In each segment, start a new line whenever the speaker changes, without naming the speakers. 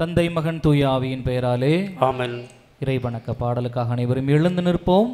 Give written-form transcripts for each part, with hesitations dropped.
தந்தை மகன் தூய ஆவியின் பெயராலே
ஆமென்.
இறை வணக்க பாடலுக்காக அனைவரும் எழுந்து நிற்போம்.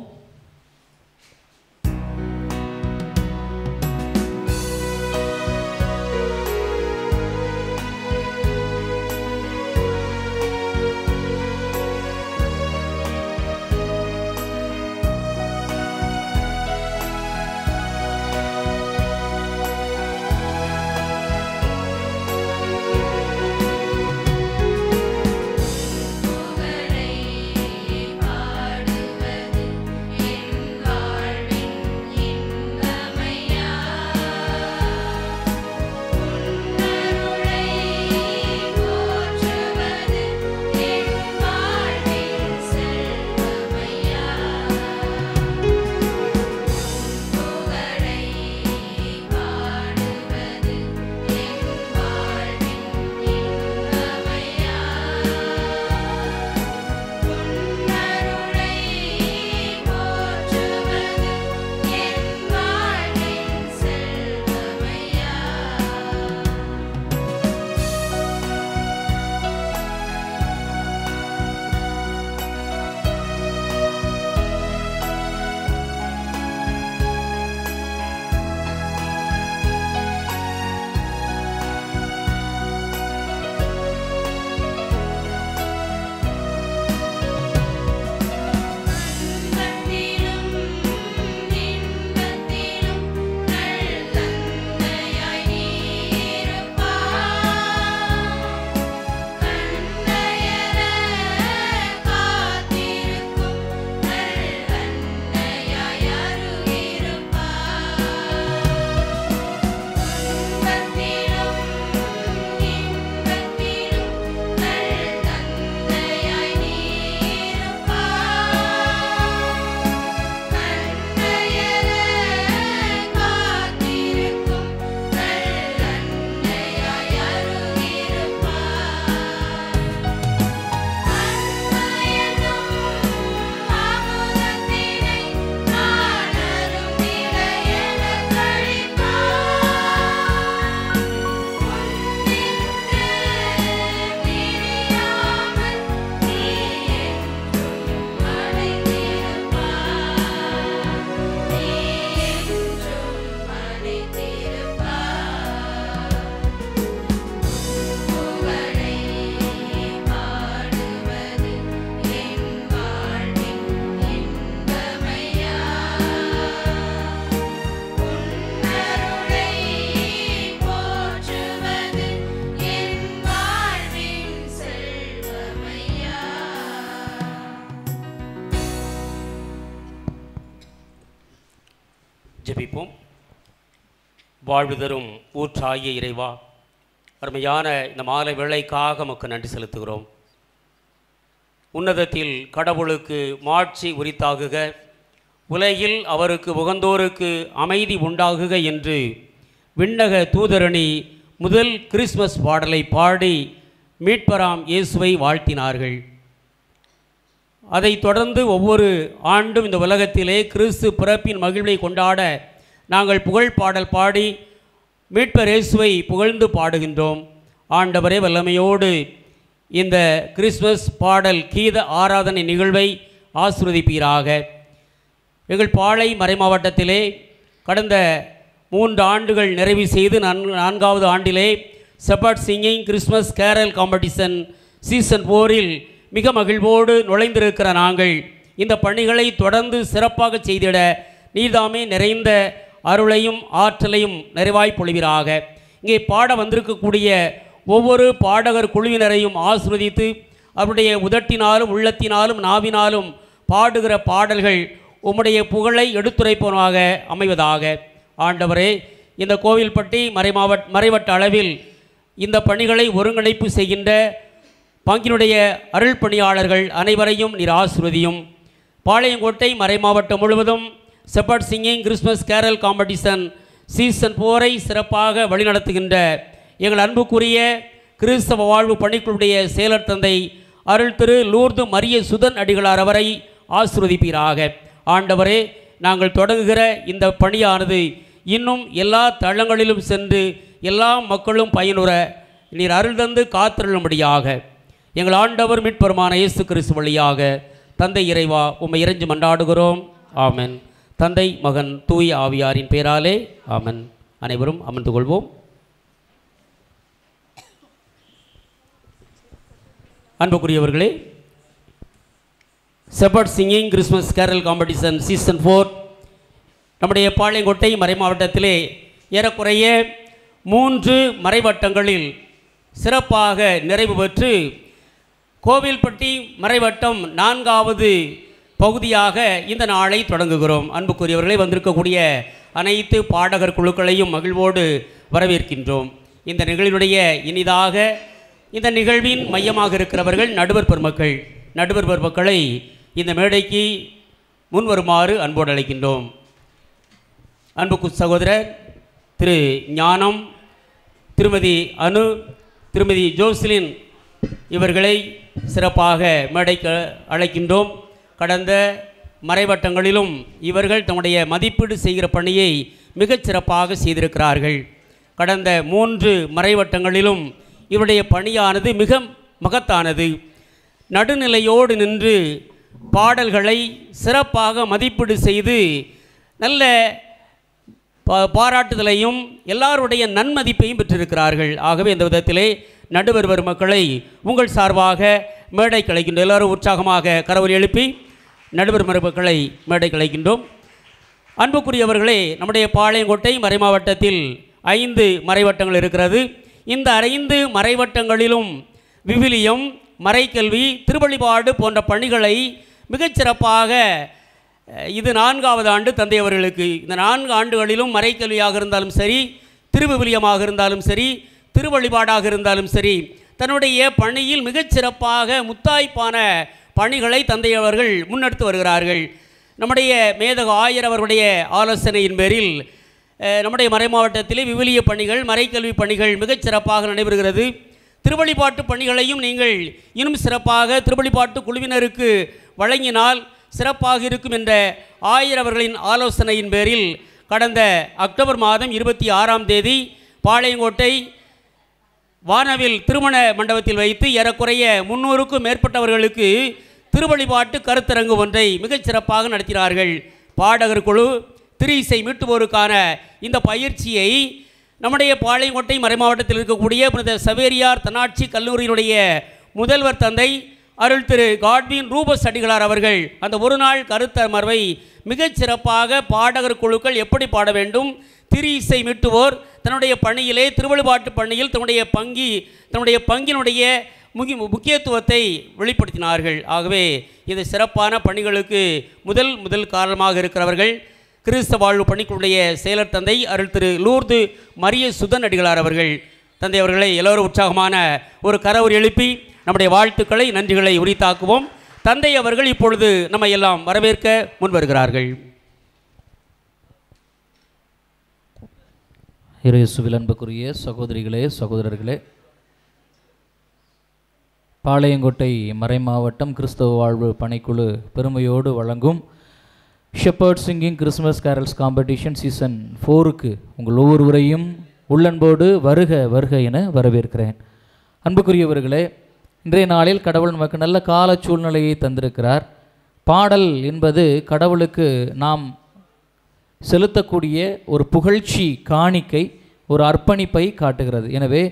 ஜெபிப்போம். வாழ்வு தரும் ஊற்றாகிய இறைவா, அருமையான இந்த மாலை வேளைக்காக உமக்கு நன்றி செலுத்துகிறோம். உன்னதத்தில் கடவுளுக்கு மாட்சி உரித்தாகுக, உலகில் அவருக்கு உகந்தோருக்கு அமைதி உண்டாகுக என்று விண்ணக தூதரணி முதல் கிறிஸ்மஸ் பாடலை பாடி மீட்பராம் இயேசுவை வாழ்த்தினார்கள். அதைத் தொடர்ந்து ஒவ்வொரு ஆண்டும் இந்த உலகத்திலே கிறிஸ்து பிறப்பின் மகிழ்வை கொண்டாட நாங்கள் புகழ் பாடல் பாடி மீட்பர் இயேசுவை புகழ்ந்து பாடுகின்றோம். ஆண்டவரே வல்லமையோடு இந்த கிறிஸ்மஸ் பாடல் கீத ஆராதனை நிகழ்வை ஆசீர்வதிப்பீராக. எங்கள் பாளை மறைமாவட்டத்திலே கடந்த 3 ஆண்டுகள் நிறைவு செய்து 4வது ஆண்டிலே shepherd singing Christmas carol competition season 4இல் மிக மகிழ்வோடு நுழைந்திருக்கிற நாங்கள் இந்த பணிகளை தொடர்ந்து சிறப்பாக செய்திட நீதாமே நிறைந்த அருளையும் ஆற்றலையும் நிறைவாய் பொழிவீராக. இங்கே பாட வந்திருக்கக்கூடிய ஒவ்வொரு பாடகர் குழுவினரையும் ஆசீர்வதித்து அவருடைய உதட்டினாலும் உள்ளத்தினாலும் நாவினாலும் பாடுகிற பாடல்கள் உம்முடைய புகழை எடுத்துரைப்பவனாக அமைவதாக. ஆண்டவரே, இந்த கோவில்பட்டி மறைவட்ட அளவில் இந்த பணிகளை ஒருங்கிணைப்பு செய்கின்ற பங்கினுடைய அருள் பணியாளர்கள் அனைவரையும் நீர் ஆசீர்வதியும். பாளையங்கோட்டை மறைமாவட்டம் முழுவதும் shepherd singing Christmas carol competition season 4ஐ சிறப்பாக வழிநடத்துகின்ற எங்கள் அன்புக்குரிய கிறிஸ்தவ வாழ்வு பணிக்குழுடைய செயலர் தந்தை அருள் திரு லூர்து மரிய சுதன் அடிகளார் அவரை ஆசீர்வதிப்பீராக. ஆண்டவரே, நாங்கள் தொடங்குகிற இந்த பணியானது இன்னும் எல்லா தளங்களிலும் சென்று எல்லா மக்களும் பயனுற நீர் அருள் தந்து காத்திருளும்படியாக எங்கள் ஆண்டவர் மீட்பெருமான இயேசு கிறிஸ்து வழியாக தந்தை இறைவா உம்மை இறைஞ்சி மன்றாடுகிறோம். ஆமென். தந்தை, மகன், தூய ஆவியாரின் பெயராலே ஆமென். அனைவரும் அமர்ந்து கொள்வோம். அன்புக்குரியவர்களே, shepherd singing Christmas carol competition season 4 நம்முடைய பாளையங்கோட்டை மறைமாவட்டத்திலே ஏறக்குறைய 3 மறைவட்டங்களில் சிறப்பாக நிறைவு பெற்று கோவில்பட்டி மறைவட்டம் 4வது பகுதியாக இந்த நாளை தொடங்குகிறோம். அன்புக்குரியவர்களை, வந்திருக்கக்கூடிய அனைத்து பாடகர் குழுக்களையும் மகிழ்வோடு வரவேற்கின்றோம். இந்த நிகழ்வுடைய இனிதாக இந்த நிகழ்வின் மையமாக இருக்கிறவர்கள் நடுவர் பெருமக்கள். நடுவர் பெருமக்களை இந்த மேடைக்கு முன்வருமாறு அன்போடு அழைக்கின்றோம். அன்புக்கு சகோதரர் திரு ஞானம், திருமதி அனு, திருமதி ஜோஸ்லின் இவர்களை சிறப்பாக மேடைக்கு அழைக்கின்றோம். கடந்த மறைவட்டங்களிலும் இவர்கள் தம்முடைய மதிப்பீடு செய்கிற பணியை மிகச் சிறப்பாக செய்திருக்கிறார்கள். கடந்த 3 மறைவட்டங்களிலும் இவருடைய பணியானது மிக மகத்தானது. நடுநிலையோடு நின்று பாடல்களை சிறப்பாக மதிப்பீடு செய்து நல்ல பாராட்டுதலையும் எல்லாருடைய நன்மதிப்பையும் பெற்றிருக்கிறார்கள். ஆகவே இந்த விதத்திலே நடுவர் பெருமக்களை உங்கள் சார்பாக மேடை கலைக்கின்றோம். எல்லோரும் உற்சாகமாக கரவொலி எழுப்பி நடுவர் பெருமக்களை மேடை கலைக்கின்றோம். அன்புக்குரியவர்களே, நம்முடைய பாளையங்கோட்டை மறைமாவட்டத்தில் 5 மறைவட்டங்கள் இருக்கிறது. இந்த 5 மறைவட்டங்களிலும் விவிலியம், மறைக்கல்வி, திருவழிபாடு போன்ற பணிகளை மிகச்சிறப்பாக இது 4வது ஆண்டு தந்தை அவர்களுக்கு. இந்த 4 ஆண்டுகளிலும் மறைக்கல்வியாக இருந்தாலும் சரி, திருவிவிலியமாக இருந்தாலும் சரி, திருவழிபாடாக இருந்தாலும் சரி, தன்னுடைய பணியில் மிகச்சிறப்பாக முத்தாய்ப்பான பணிகளை தந்தை அவர்கள் முன்னெடுத்து வருகிறார்கள். நம்முடைய மேதக ஆயர் அவர்களுடைய ஆலோசனையின் பேரில் நம்முடைய மறைமாவட்டத்திலே விவிலிய பணிகள், மறைக்கல்வி பணிகள் மிகச்சிறப்பாக நடைபெறுகிறது. திருவழிபாட்டு பணிகளையும் நீங்கள் இன்னும் சிறப்பாக திருவழிபாட்டு குழுவினருக்கு வழங்கினால் சிறப்பாக இருக்கும் என்ற ஆயர் அவர்களின் ஆலோசனையின் பேரில் கடந்த அக்டோபர் மாதம் 26ஆம் தேதி பாளையங்கோட்டை வானவில் திருமண மண்டபத்தில் வைத்து ஏறக்குறைய 300க்கும் மேற்பட்டவர்களுக்கு திருவழிபாட்டு கருத்தரங்கு ஒன்றை மிகச் சிறப்பாக நடத்தினார்கள். பாடகர் குழு திரு இசை மீட்டுவோருக்கான இந்த பயிற்சியை நம்முடைய பாளையங்கோட்டை மறைமாவட்டத்தில் இருக்கக்கூடிய புனித சவேரியார் தன்னாட்சி கல்லூரியினுடைய முதல்வர் தந்தை அருள் திரு காட்வின் ரூபஸ் அடிகளார் அவர்கள் அந்த ஒரு நாள் கருத்தமர்வை மிகச் சிறப்பாக பாடகர் குழுக்கள் எப்படி பாட வேண்டும், திரு இசை மீட்டுவோர் தன்னுடைய பணியிலே திருவழிபாட்டு பணியில் தன்னுடைய பங்கினுடைய முக்கியத்துவத்தை வெளிப்படுத்தினார்கள். ஆகவே இது சிறப்பான பணிகளுக்கு முதல் காரணமாக இருக்கிறவர்கள் கிறிஸ்தவ வாழ்வு பணிக்குடைய செயலர் தந்தை அருள் திரு லூர்து மரிய சுதன் அடிகளார் அவர்கள். தந்தை அவர்களை எல்லோரும் உற்சாகமான ஒரு கரவொலி எழுப்பி நம்முடைய வாழ்த்துக்களை, நன்றிகளை உரித்தாக்குவோம். தந்தை அவர்கள் இப்பொழுது நம்ம எல்லாம் வரவேற்க முன்வருகிறார்கள்.
இயேசுவில் அன்புக்குரிய சகோதரிகளே, சகோதரர்களே, பாளையங்கோட்டை மறைமாவட்டம் கிறிஸ்தவ வாழ்வு பணிக்குழு பெருமையோடு வழங்கும் shepherd singing Christmas carols competition season 4க்கு உங்கள் ஒவ்வொருவரையும் உள்ளன்போடு வருக வருக என வரவேற்கிறேன். அன்புக்குரியவர்களே, இன்றைய நாளில் கடவுள் நமக்கு நல்ல கால சூழ்நிலையை தந்திருக்கிறார். பாடல் என்பது கடவுளுக்கு நாம் செலுத்தக்கூடிய ஒரு புகழ்ச்சி காணிக்கை, ஒரு அர்ப்பணிப்பை காட்டுகிறது. எனவே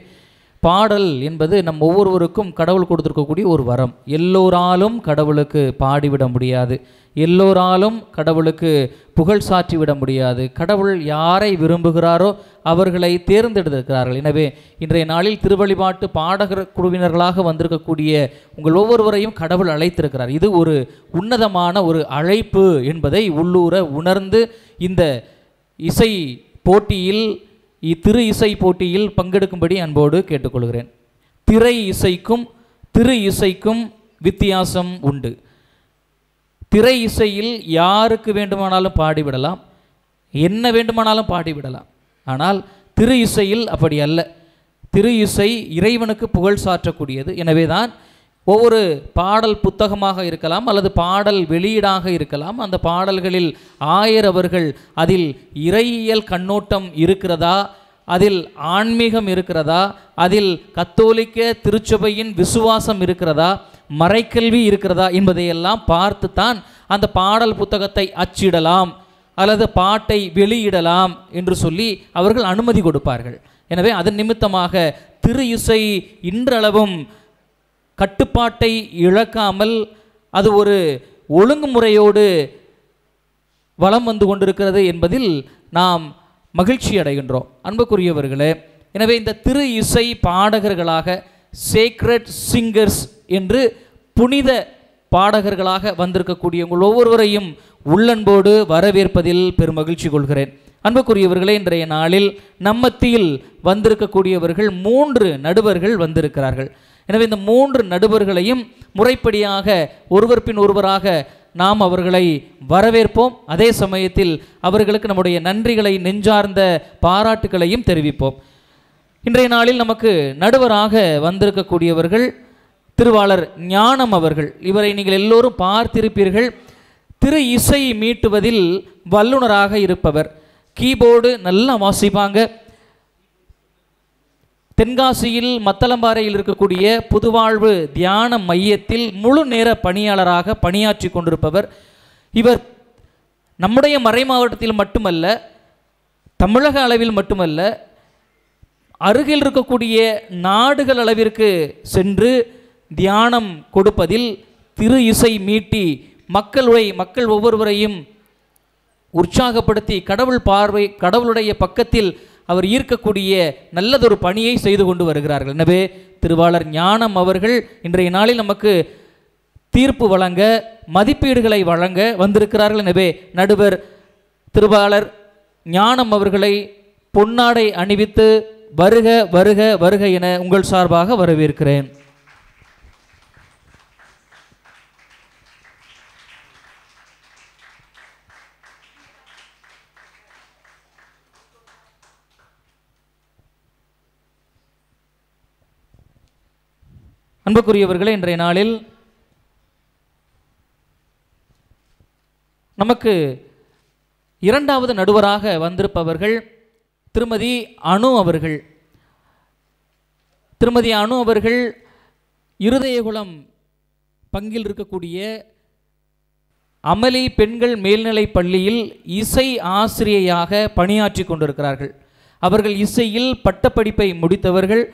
பாடல் என்பது நம் ஒவ்வொருவருக்கும் கடவுள் கொடுத்திருக்கக்கூடிய ஒரு வரம். எல்லோராலும் கடவுளுக்கு பாடிவிட முடியாது, எல்லோராலும் கடவுளுக்கு புகழ் சாற்றிவிட முடியாது. கடவுள் யாரை விரும்புகிறாரோ அவர்களை தேர்ந்தெடுத்திருக்கிறார்கள். எனவே இன்றைய நாளில் திருவழிபாட்டு பாடகர் குழுவினர்களாக வந்திருக்கக்கூடிய உங்கள் ஒவ்வொருவரையும் கடவுள் அழைத்திருக்கிறார். இது ஒரு உன்னதமான ஒரு அழைப்பு என்பதை உள்ளூர உணர்ந்து இந்த இசை போட்டியில், திரு இசை போட்டியில் பங்கெடுக்கும்படி அன்போடு கேட்டுக்கொள்கிறேன். திரை இசைக்கும் திரு இசைக்கும் வித்தியாசம் உண்டு. திரை இசையில் யாருக்கு வேண்டுமானாலும் பாடிவிடலாம், என்ன வேண்டுமானாலும் பாடிவிடலாம். ஆனால் திரு இசையில் அப்படி அல்ல. திரு இசை இறைவனுக்கு புகழ் சாற்றக்கூடியது. எனவே தான் ஒவ்வொரு பாடல் புத்தகமாக இருக்கலாம் அல்லது பாடல் வெளியீடாக இருக்கலாம், அந்த பாடல்களில் ஆயர் அவர்கள் அதில் இறையியல் கண்ணோட்டம் இருக்கிறதா, அதில் ஆன்மீகம் இருக்கிறதா, அதில் கத்தோலிக்க திருச்சபையின் விசுவாசம் இருக்கிறதா, மறைக்கல்வி இருக்கிறதா என்பதையெல்லாம் பார்த்து தான் அந்த பாடல் புத்தகத்தை அச்சிடலாம் அல்லது பாட்டை வெளியிடலாம் என்று சொல்லி அவர்கள் அனுமதி கொடுப்பார்கள். எனவே அதன் நிமித்தமாக திரு இசை இன்றளவும் கட்டுப்பாட்டை இழக்காமல் அது ஒரு ஒழுங்குமுறையோடு வலம் வந்து கொண்டிருக்கிறது என்பதில் நாம் மகிழ்ச்சி அடைகின்றோம். அன்புக்குரியவர்களே, எனவே இந்த திரு இசை பாடகர்களாக சேக்ரெட் சிங்கர்ஸ் என்று புனித பாடகர்களாக வந்திருக்கக்கூடிய உங்கள் ஒவ்வொருவரையும் உள்ளன்போடு வரவேற்பதில் பெருமகிழ்ச்சி கொள்கிறேன். அன்புக்குரியவர்களே, இன்றைய நாளில் நம்மத்தியில் வந்திருக்கக்கூடியவர்கள் 3 நடுவர்கள் வந்திருக்கிறார்கள். எனவே இந்த 3 நடுவர்களையும் முறைப்படியாக ஒருவர் பின் ஒருவராக நாம் அவர்களை வரவேற்போம். அதே சமயத்தில் அவர்களுக்கு நம்முடைய நன்றிகளை, நெஞ்சார்ந்த பாராட்டுகளையும் தெரிவிப்போம். இன்றைய நாளில் நமக்கு நடுவராக வந்திருக்கக்கூடியவர்கள் திருவாளர் ஞானம் அவர்கள். இவரை நீங்கள் எல்லோரும் பார்த்திருப்பீர்கள். திரு இசை மீட்டுவதில் வல்லுநராக இருப்பவர். கீபோர்டு நல்லா வாசிப்பாங்க. தென்காசியில் மத்தளம்பாறையில் இருக்கக்கூடிய புதுவாழ்வு தியான மையத்தில் முழு நேர பணியாளராக பணியாற்றி கொண்டிருப்பவர். இவர் நம்முடைய மறை மாவட்டத்தில் மட்டுமல்ல, தமிழக அளவில் மட்டுமல்ல, அருகில் இருக்கக்கூடிய நாடுகள் அளவிற்கு சென்று தியானம் கொடுப்பதில் திரு இசை மீட்டி மக்கள் ஒவ்வொருவரையும் உற்சாகப்படுத்தி கடவுளுடைய பக்கத்தில் அவர் ஈர்க்கக்கூடிய நல்லதொரு பணியை செய்து கொண்டு வருகிறார்கள். எனவே திருவாளர் ஞானம் அவர்கள் இன்றைய நாளில் நமக்கு தீர்ப்பு வழங்க, மதிப்பீடுகளை வழங்க வந்திருக்கிறார்கள். எனவே நடுவர் திருவாளர் ஞானம் அவர்களை பொன்னாடை அணிவித்து வருக வருக வருக என உங்கள் சார்பாக வரவேற்கிறேன். அன்புக்குரியவர்களே, இன்றைய நாளில் நமக்கு 2வது நடுவராக வந்திருப்பவர்கள் திருமதி அனு அவர்கள். திருமதி அனு அவர்கள் இருதயகுளம் பங்கில் இருக்கக்கூடிய அமளி பெண்கள் மேல்நிலைப் பள்ளியில் இசை ஆசிரியையாக பணியாற்றி கொண்டிருக்கிறார்கள். அவர்கள் இசையில் பட்டப்படிப்பை முடித்தவர்கள்.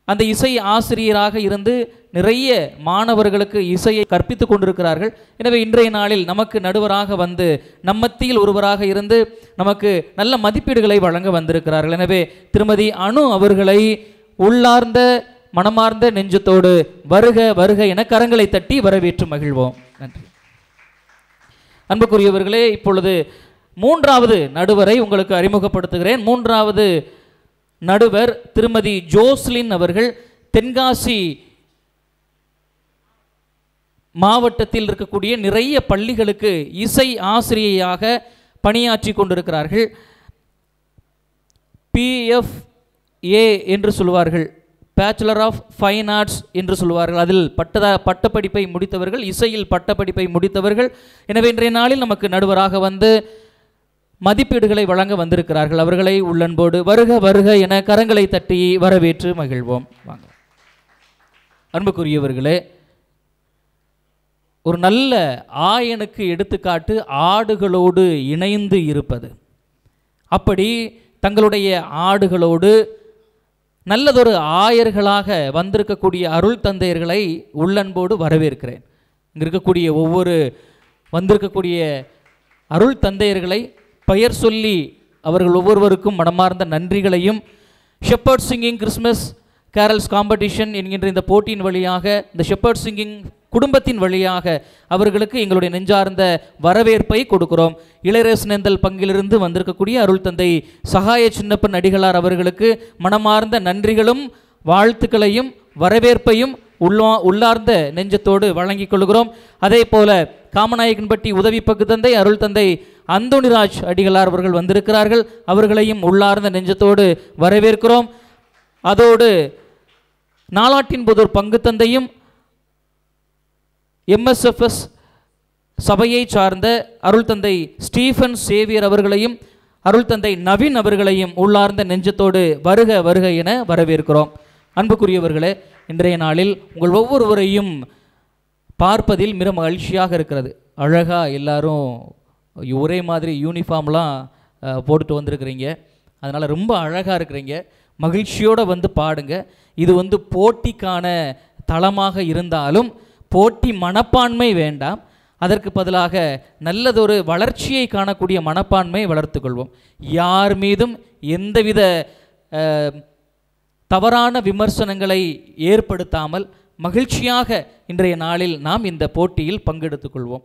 அந்த இசை ஆசிரியராக இருந்து நிறைய மாணவர்களுக்கு இசையை கற்பித்து கொண்டிருக்கிறார்கள். எனவே இன்றைய நாளில் நமக்கு நடுவராக வந்து நம்மத்தியில் ஒருவராக இருந்து நமக்கு நல்ல மதிப்பீடுகளை வழங்க வந்திருக்கிறார்கள். எனவே திருமதி அனு அவர்களை உள்ளார்ந்த மனமார்ந்த நெஞ்சத்தோடு வருக வருக என கரங்களை தட்டி வரவேற்று மகிழ்வோம். நன்றி. அன்புக்குரியவர்களே, இப்பொழுது 3வது நடுவரை உங்களுக்கு அறிமுகப்படுத்துகிறேன். 3வது நடுவர் திருமதி ஜோஸ்லின் அவர்கள். தென்காசி மாவட்டத்தில் இருக்கக்கூடிய நிறைய பள்ளிகளுக்கு இசை ஆசிரியையாக பணியாற்றி கொண்டிருக்கிறார்கள். PFA என்று சொல்வார்கள், பேச்சுலர் ஆஃப் ஃபைன் ஆர்ட்ஸ் என்று சொல்வார்கள். அதில் பட்டப்படிப்பை முடித்தவர்கள், இசையில் பட்டப்படிப்பை முடித்தவர்கள். எனவே இன்றைய நாளில் நமக்கு நடுவராக வந்து மதிப்பீடுகளை வழங்க வந்திருக்கிறார்கள். அவர்களை உள்ளன்போடு வருக வருக என கரங்களை தட்டி வரவேற்று மகிழ்வோம். வாங்க. அன்புக்குரியவர்களே, ஒரு நல்ல ஆயனுக்கு எடுத்துக்காட்டு ஆடுகளோடு இணைந்து இருப்பது. அப்படி தங்களுடைய ஆடுகளோடு நல்லதொரு ஆயர்களாக வந்திருக்கக்கூடிய அருள் தந்தையர்களை உள்ளன்போடு வரவேற்கிறேன். இங்கே இருக்கக்கூடிய ஒவ்வொரு வந்திருக்கக்கூடிய அருள் தந்தையர்களை பெயர் சொல்லி அவர்கள் ஒவ்வொருவருக்கும் மனமார்ந்த நன்றிகளையும், shepherd singing Christmas carols competition என்கின்ற இந்த போட்டியின் வழியாக, இந்த ஷெப்பர்ட் சிங்கிங் குடும்பத்தின் வழியாக அவர்களுக்கு எங்களுடைய நெஞ்சார்ந்த வரவேற்பை கொடுக்கிறோம். இளையரசனேந்தல் பங்கிலிருந்து வந்திருக்கக்கூடிய அருள் தந்தை சகாய சின்னப்பன் அடிகளார் அவர்களுக்கு மனமார்ந்த நன்றிகளும் வாழ்த்துக்களையும் வரவேற்பையும் உள்ளார்ந்த நெஞ்சத்தோடு வழங்கிக் கொள்கிறோம். அதே போல காமநாயக்கன்பட்டி உதவி பங்கு தந்தை அருள் தந்தை அந்தோணிராஜ் அடிகளார் அவர்கள் வந்திருக்கிறார்கள். அவர்களையும் உள்ளார்ந்த நெஞ்சத்தோடு வரவேற்கிறோம். அதோடு நாலாட்டின்புதூர் பங்கு தந்தையும் MSFS சபையை சார்ந்த அருள் தந்தை ஸ்டீஃபன் சேவியர் அவர்களையும் அருள் தந்தை நவீன் அவர்களையும் உள்ளார்ந்த நெஞ்சத்தோடு வருக வருக என வரவேற்கிறோம். அன்புக்குரியவர்களே, இன்றைய நாளில் உங்கள் ஒவ்வொருவரையும் பார்ப்பதில் மிக மகிழ்ச்சியாக இருக்கிறது. அழகாக எல்லாரும் ஒரே மாதிரி யூனிஃபார்ம்லாம் போட்டுட்டு வந்திருக்கிறீங்க. அதனால் ரொம்ப அழகாக இருக்கிறீங்க. மகிழ்ச்சியோடு வந்து பாடுங்க. இது போட்டிக்கான தளமாக இருந்தாலும் போட்டி மனப்பான்மை வேண்டாம். அதற்கு பதிலாக நல்லதொரு வளர்ச்சியை காணக்கூடிய மனப்பான்மை வளர்த்து கொள்வோம். யார் மீதும் எந்தவித தவறான விமர்சனங்களை ஏற்படுத்தாமல் மகிழ்ச்சியாக இன்றைய நாளில் நாம் இந்த போட்டியில் பங்கெடுத்துக் கொள்வோம்.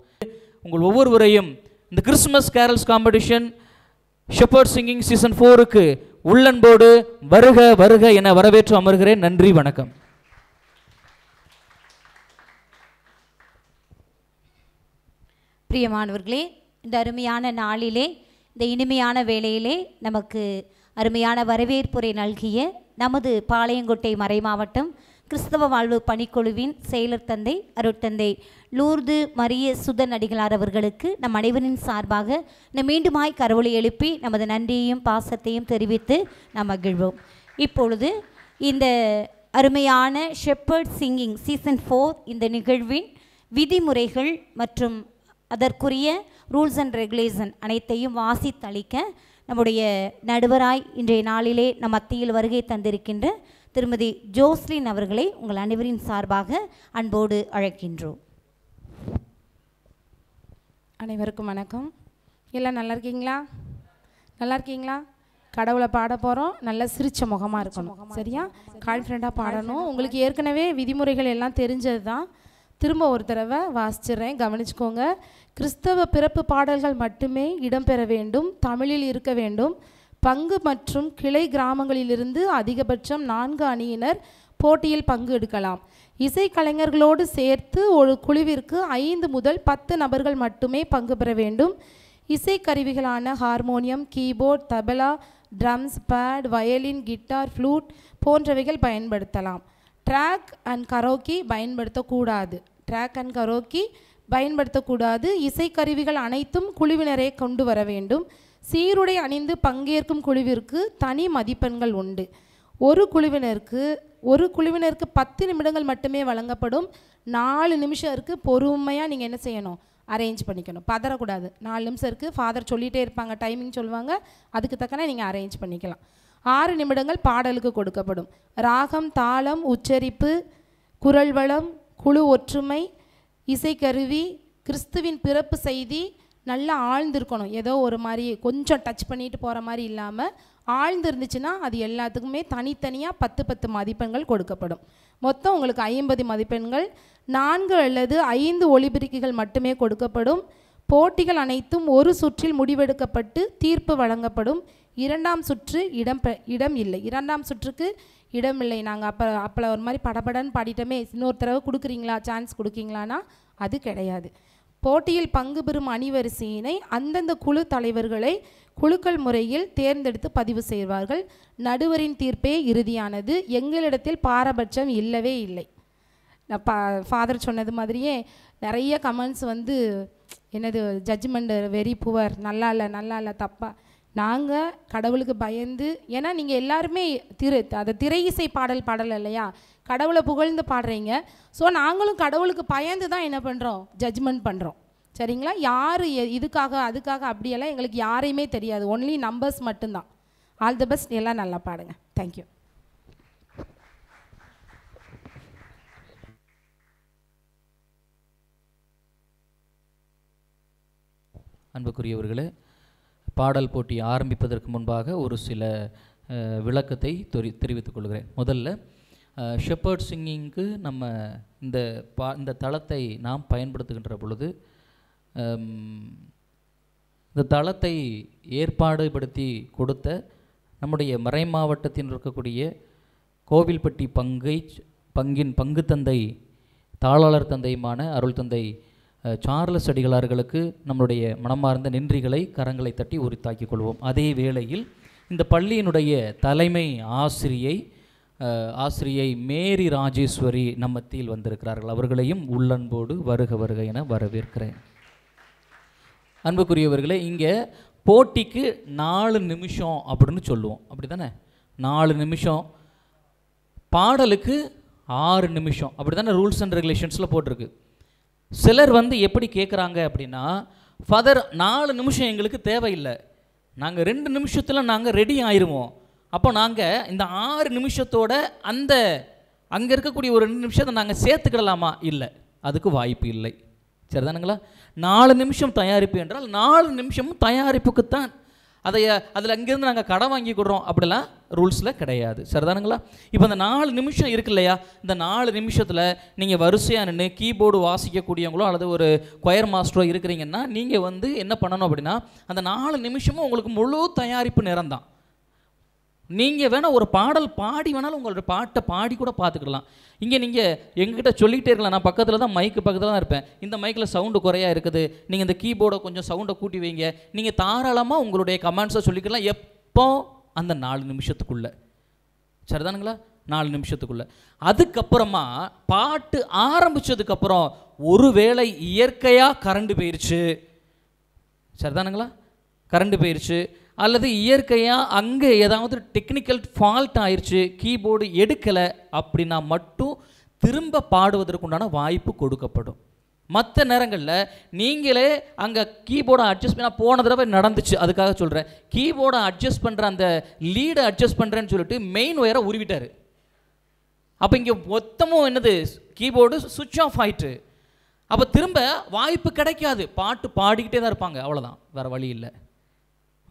உங்கள் ஒவ்வொருவரையும் இந்த Christmas carols competition shepherd singing season 4க்கு உள்ளன்போடு வருக வருக என வரவேற்று அமர்கிறேன். நன்றி, வணக்கம்.
பிரியமானவர்களே, இந்த அருமையான நாளிலே, இந்த இனிமையான வேளையிலே நமக்கு அருமையான வரவேற்புரை நல்கிய நமது பாளையங்கோட்டை மறைமாவட்டம் கிறிஸ்தவ வாழ்வு பணிக்குழுவின் செயலர் தந்தை அருட்தந்தை லூர்து மரிய சுதன் அடிகளார் அவர்களுக்கு நம் அனைவரின் சார்பாக மீண்டுமாய் கரவொலி எழுப்பி நமது நன்றியையும் பாசத்தையும் தெரிவித்து நாம் மகிழ்வோம். இப்பொழுது இந்த அருமையான ஷெப்பர்ட் சிங்கிங் சீசன் 4 இந்த நிகழ்வின் விதிமுறைகள் மற்றும் அதற்குரிய ரூல்ஸ் அண்ட் ரெகுலேஷன் அனைத்தையும் வாசித்தளிக்க நம்முடைய நடுவராய் இன்றைய நாளிலே நம் மத்தியில் வருகை தந்திருக்கின்ற திருமதி ஜோஸ்லின் அவர்களை உங்கள் அனைவரின் சார்பாக அன்போடு அழைக்கின்றோம்.
அனைவருக்கும் வணக்கம். எல்லாம் நல்லா இருக்கீங்களா? நல்லா இருக்கீங்களா? கடவுளை பாட போகிறோம். நல்லா சிரிச்ச முகமாக இருக்கணும், சரியா? கான்ஃபிடண்ட்டாக பாடணும். உங்களுக்கு ஏற்கனவே விதிமுறைகள் எல்லாம் தெரிஞ்சது தான். திரும்ப ஒரு தடவை வாசிச்சிடுறேன், கவனிச்சுக்கோங்க. கிறிஸ்தவ பிறப்பு பாடல்கள் மட்டுமே இடம்பெற வேண்டும், தமிழில் இருக்க வேண்டும். பங்கு மற்றும் கிளை கிராமங்களிலிருந்து அதிகபட்சம் 4 அணியினர் போட்டியில் பங்கு எடுக்கலாம். இசைக்கலைஞர்களோடு சேர்த்து ஒரு குழுவிற்கு 5 முதல் 10 நபர்கள் மட்டுமே பங்கு பெற வேண்டும். இசைக்கருவிகளான harmonium, keyboard, tabla, drums, pad, violin, guitar, flute போன்றவைகள் பயன்படுத்தலாம். ட்ராக் அண்ட் கரோக்கி பயன்படுத்தக்கூடாது. இசைக்கருவிகள் அனைத்தும் குழுவினரை கொண்டு வர வேண்டும். சீருடை அணிந்து பங்கேற்கும் குழுவிற்கு தனி மதிப்பெண்கள் உண்டு. ஒரு குழுவினருக்கு 10 நிமிடங்கள் மட்டுமே வழங்கப்படும். 4 நிமிஷம் இருக்குது. பொறுமையாக நீங்கள் என்ன செய்யணும்? அரேஞ்ச் பண்ணிக்கணும், பதறக்கூடாது. 4 நிமிஷம் இருக்குது. ஃபாதர் சொல்லிகிட்டே இருப்பாங்க, டைமிங் சொல்லுவாங்க, அதுக்கு தக்கன நீங்கள் அரேஞ்ச் பண்ணிக்கலாம். 6 நிமிடங்கள் பாடலுக்கு கொடுக்கப்படும். ராகம், தாளம், உச்சரிப்பு, குரல் வளம், குழு ஒற்றுமை, இசைக்கருவி, கிறிஸ்துவின் பிறப்பு செய்தி நல்லா ஆழ்ந்திருக்கணும். ஏதோ ஒரு மாதிரி கொஞ்சம் டச் பண்ணிட்டு போகிற மாதிரி இல்லாமல் ஆழ்ந்திருந்துச்சுன்னா அது எல்லாத்துக்குமே தனித்தனியாக 10 மதிப்பெண்கள் கொடுக்கப்படும். மொத்தம் உங்களுக்கு 50 மதிப்பெண்கள். 4 அல்லது 5 ஒலிபெருக்கிகள் மட்டுமே கொடுக்கப்படும். போட்டிகள் அனைத்தும் ஒரு சுற்றில் முடிவெடுக்கப்பட்டு தீர்ப்பு வழங்கப்படும். 2ஆம் சுற்று இடம் இல்லை. 2ஆம் சுற்றுக்கு இடம் இல்லை. நாங்கள் அப்போ ஒரு மாதிரி படபடன்னு பாடிட்டோமே, இன்னொரு தடவை கொடுக்குறீங்களா, சான்ஸ் கொடுக்கீங்களான்னா அது கிடையாது. போட்டியில் பங்கு பெறும் அணிவரிசையினை அந்தந்த குழு தலைவர்களை குழுக்கள் முறையில் தேர்ந்தெடுத்து பதிவு செய்வார்கள். நடுவரின் தீர்ப்பே இறுதியானது. எங்களிடத்தில் பாரபட்சம் இல்லவே இல்லை. நான் ஃபாதர் சொன்னது மாதிரியே நிறைய கமெண்ட்ஸ் என்னது ஜட்ஜ்மெண்ட் வெரி புவர், நல்லா இல்லை, தப்பா. நாங்கள் கடவுளுக்கு பயந்து, ஏன்னா நீங்கள் எல்லாருமே திரை இசை பாடல் இல்லையா, கடவுளை புகழ்ந்து பாடுறீங்க. ஸோ நாங்களும் கடவுளுக்கு பயந்து தான் என்ன பண்ணுறோம்? ஜட்ஜ்மெண்ட் பண்ணுறோம், சரிங்களா? யார் இதுக்காக அதுக்காக அப்படியெல்லாம் எங்களுக்கு யாரையுமே தெரியாது. ஒன்லி நம்பர்ஸ் மட்டும்தான். All the best. எல்லாம் நல்லா பாடுங்க. தேங்க்யூ.
அன்புக்குரியவர்களே, பாடல் போட்டி ஆரம்பிப்பதற்கு முன்பாக ஒரு சில விளக்கத்தை தெரிவித்துக் கொள்கிறேன். முதல்ல ஷெப்பர்ட் சிங்கிங்க்கு நம்ம இந்த தளத்தை நாம் பயன்படுத்துகின்ற பொழுது இந்த தளத்தை ஏற்பாடுபடுத்தி கொடுத்த நம்முடைய மறை மாவட்டத்தில் இருக்கக்கூடிய கோவில்பட்டி பங்கின் பங்கு தந்தை தாளாளர் தந்தையுமான அருள் தந்தை சார்லஸ் அடிகளார்களுக்கு நம்முடைய மனமார்ந்த நன்றிகளை கரங்களை தட்டி உரித்தாக்கிக் கொள்வோம். அதே வேளையில் இந்த பள்ளியினுடைய தலைமை ஆசிரியை மேரி ராஜேஸ்வரி நம்மத்தில் வந்திருக்கிறார்கள். அவர்களையும் உள்ளன்போடு வருக வருக என வரவேற்கிறேன். அன்புக்குரியவர்களே, இங்கே போட்டிக்கு 4 நிமிஷம் அப்படின்னு சொல்லுவோம், அப்படி தானே? 4 நிமிஷம். பாடலுக்கு 6 நிமிஷம், அப்படி தானே ரூல்ஸ் அண்ட் ரெகுலேஷன்ஸில் போட்டிருக்கு. சிலர் எப்படி கேட்குறாங்க அப்படின்னா, ஃபாதர் 4 நிமிஷம் எங்களுக்கு தேவையில்லை, நாங்கள் 2 நிமிஷத்தில் நாங்கள் ரெடி ஆயிடுவோம், அப்போ நாங்கள் இந்த 6 நிமிஷத்தோட அந்த அங்கே இருக்கக்கூடிய ஒரு 2 நிமிஷத்தை நாங்கள் சேர்த்துக்கிடலாமா? இல்லை, அதுக்கு வாய்ப்பு இல்லை. சரிதானுங்களா? 4 நிமிஷம் தயாரிப்பு என்றால் 4 நிமிஷமும் தயாரிப்புக்குத்தான். அதில் அங்கேருந்து நாங்கள் கடன் வாங்கி கொடுறோம் அப்படிலாம் ரூல்ஸில் கிடையாது. சரிதானுங்களா? இப்போ இந்த 4 நிமிஷம் இருக்கு இல்லையா, இந்த 4 நிமிஷத்தில் நீங்கள் வரிசையாக நின்று கீபோர்டு வாசிக்கக்கூடியவங்களோ அல்லது ஒரு கொயர் மாஸ்டரோ இருக்கிறீங்கன்னா நீங்கள் என்ன பண்ணணும் அப்படின்னா, அந்த 4 நிமிஷமும் உங்களுக்கு முழு தயாரிப்பு நேரம் தான். நீங்கள் வேணால் ஒரு பாடல் பாடி வேணாலும் உங்களோட பாட்டை பாடி கூட பார்த்துக்கலாம். இங்கே நீங்கள் எங்ககிட்ட சொல்லிகிட்டே இருக்கலாம், நான் பக்கத்தில் தான் மைக்கு பக்கத்தில் தான் இருப்பேன், இந்த மைக்கில் சவுண்டு குறையாக இருக்குது, நீங்கள் இந்த கீபோர்டை கொஞ்சம் சவுண்டை கூட்டி வைங்க, நீங்கள் தாராளமாக உங்களுடைய கமெண்ட்ஸை சொல்லிக்கலாம். எப்போ? அந்த 4 நிமிஷத்துக்குள்ளே. சரிதானுங்களா? 4 நிமிஷத்துக்குள்ளே. அதுக்கப்புறமா பாட்டு ஆரம்பித்ததுக்கப்புறம் ஒருவேளை இயற்கையாக கரண்டு போயிடுச்சு, சரிதானுங்களா, கரண்டு போயிடுச்சு, அல்லது இயற்கையாக அங்கே ஏதாவது டெக்னிக்கல் ஃபால்ட் ஆயிடுச்சு, கீபோர்டு எடுக்கலை அப்படின்னா மட்டும் திரும்ப பாடுவதற்குண்டான வாய்ப்பு கொடுக்கப்படும். மற்ற நேரங்களில் நீங்களே அங்கே கீபோர்டை அட்ஜஸ்ட் பண்ண போன தடவை நடந்துச்சு, அதுக்காக சொல்கிறேன், கீபோர்டை அட்ஜஸ்ட் பண்ணுற அந்த லீடை அட்ஜஸ்ட் பண்ணுறேன்னு சொல்லிட்டு மெயின் ஒயரை உருவிட்டார். அப்போ இங்கே மொத்தமும் கீபோர்டு சுவிட்ச் ஆஃப் ஆயிட்டு. அப்போ திரும்ப வாய்ப்பு கிடைக்காது, பாட்டு பாடிக்கிட்டே தான் இருப்பாங்க, அவ்வளோதான், வேறு வழி இல்லை,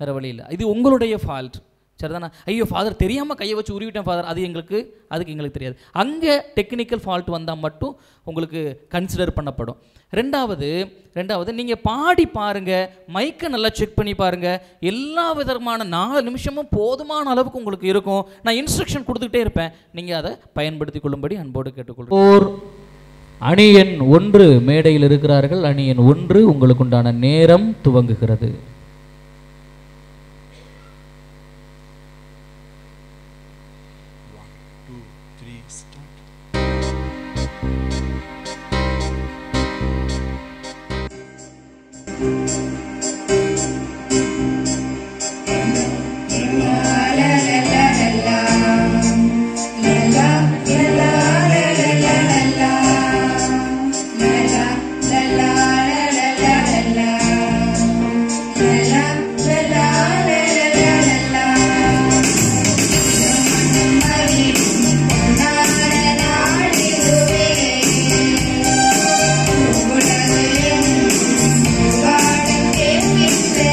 வேறு வழி இல்லை. இது உங்களுடைய ஃபால்ட். சரிதானே? ஐயோ ஃபாதர் தெரியாமல் கையை வச்சு உருவிட்டேன் ஃபாதர், அதுக்கு எங்களுக்கு தெரியாது. அங்கே டெக்னிக்கல் ஃபால்ட் வந்தால் மட்டும் உங்களுக்கு கன்சிடர் பண்ணப்படும். ரெண்டாவது நீங்கள் பாடி பாருங்கள், மைக்கை நல்லா செக் பண்ணி பாருங்கள், எல்லா விதமான 4 நிமிஷமும் போதுமான அளவுக்கு உங்களுக்கு இருக்கும். நான் இன்ஸ்ட்ரக்ஷன் கொடுத்துக்கிட்டே இருப்பேன், நீங்கள் அதை பயன்படுத்தி கொள்ளும்படி அன்போடு கேட்டுக்கொள்கிறேன். அணி எண் 1 மேடையில் இருக்கிறார்கள். அணி எண் 1 உங்களுக்குண்டான நேரம் துவங்குகிறது.
Thank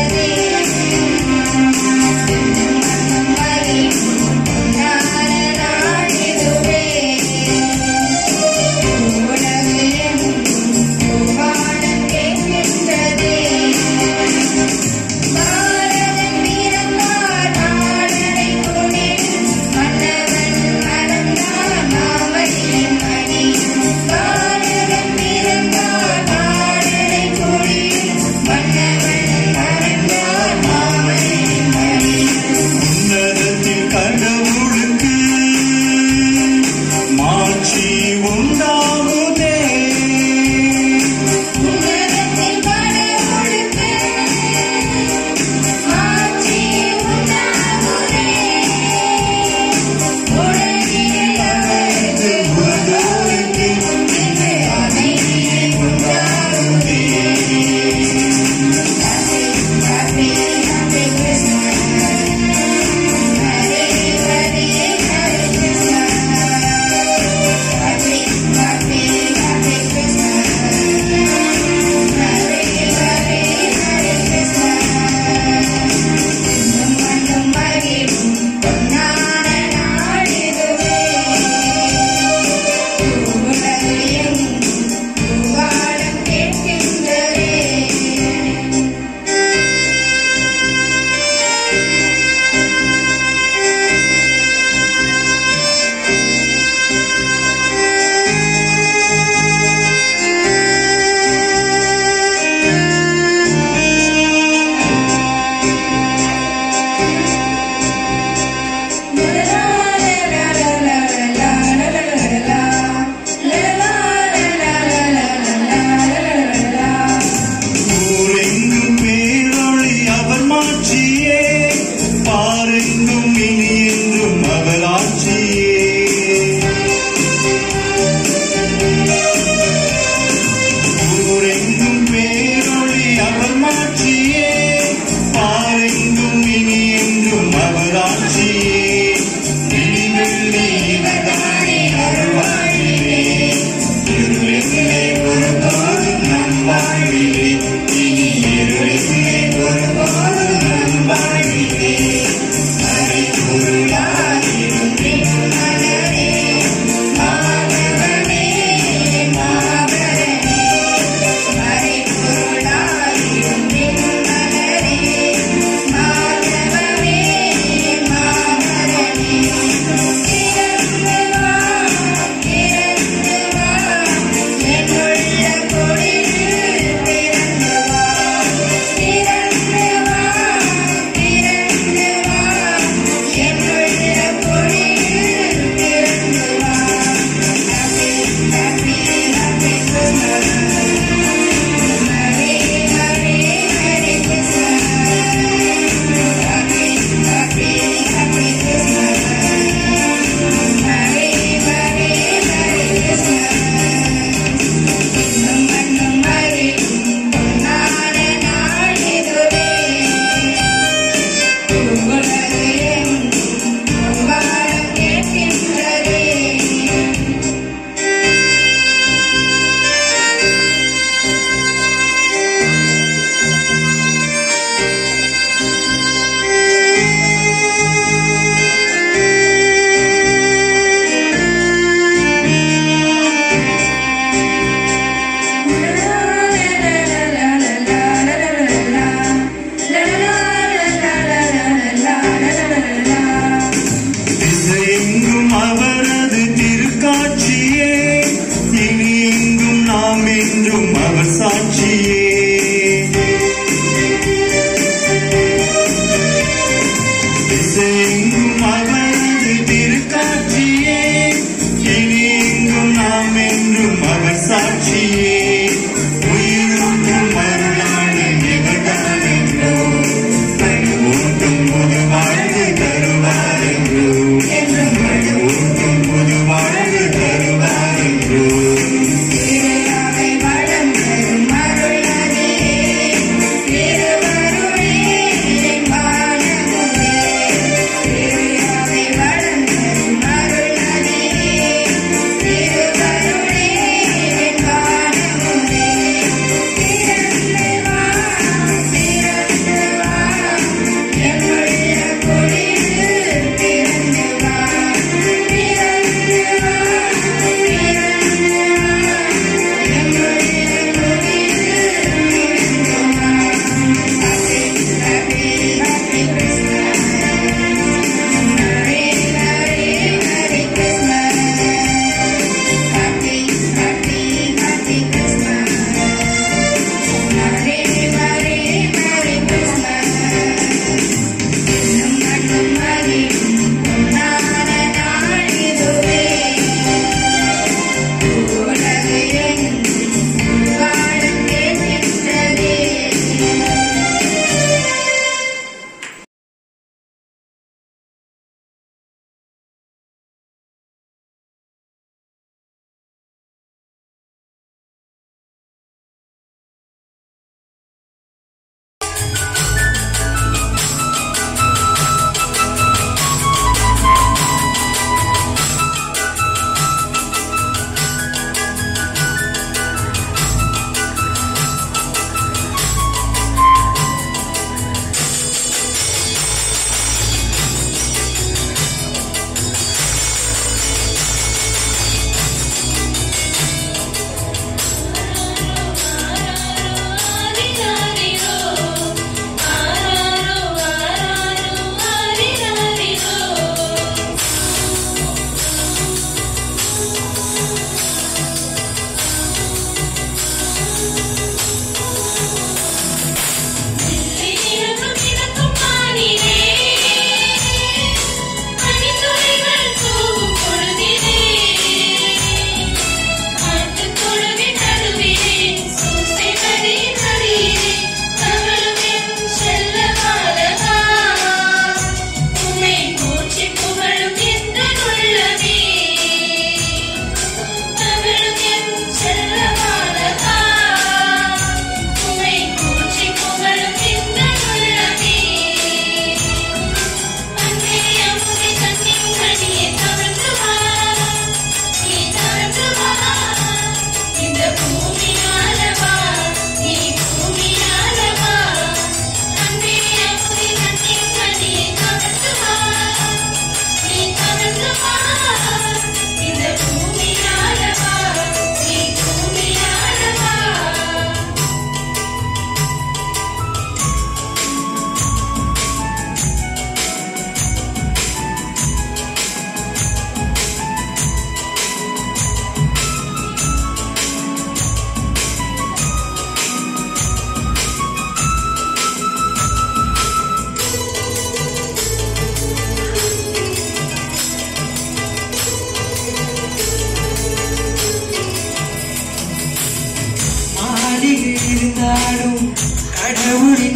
you.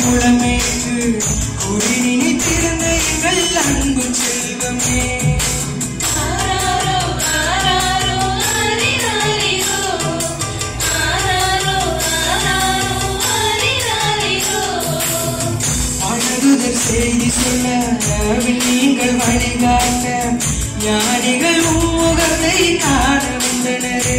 குளமேற்று குடி நினைத்திருந்த எங்கள் அன்பு செல்வமே. அழகுதல் செய்தி சொல்ல நீங்கள் வழிகாட்ட ஞானிகள் உம்முகத்தை காண வந்தனரே.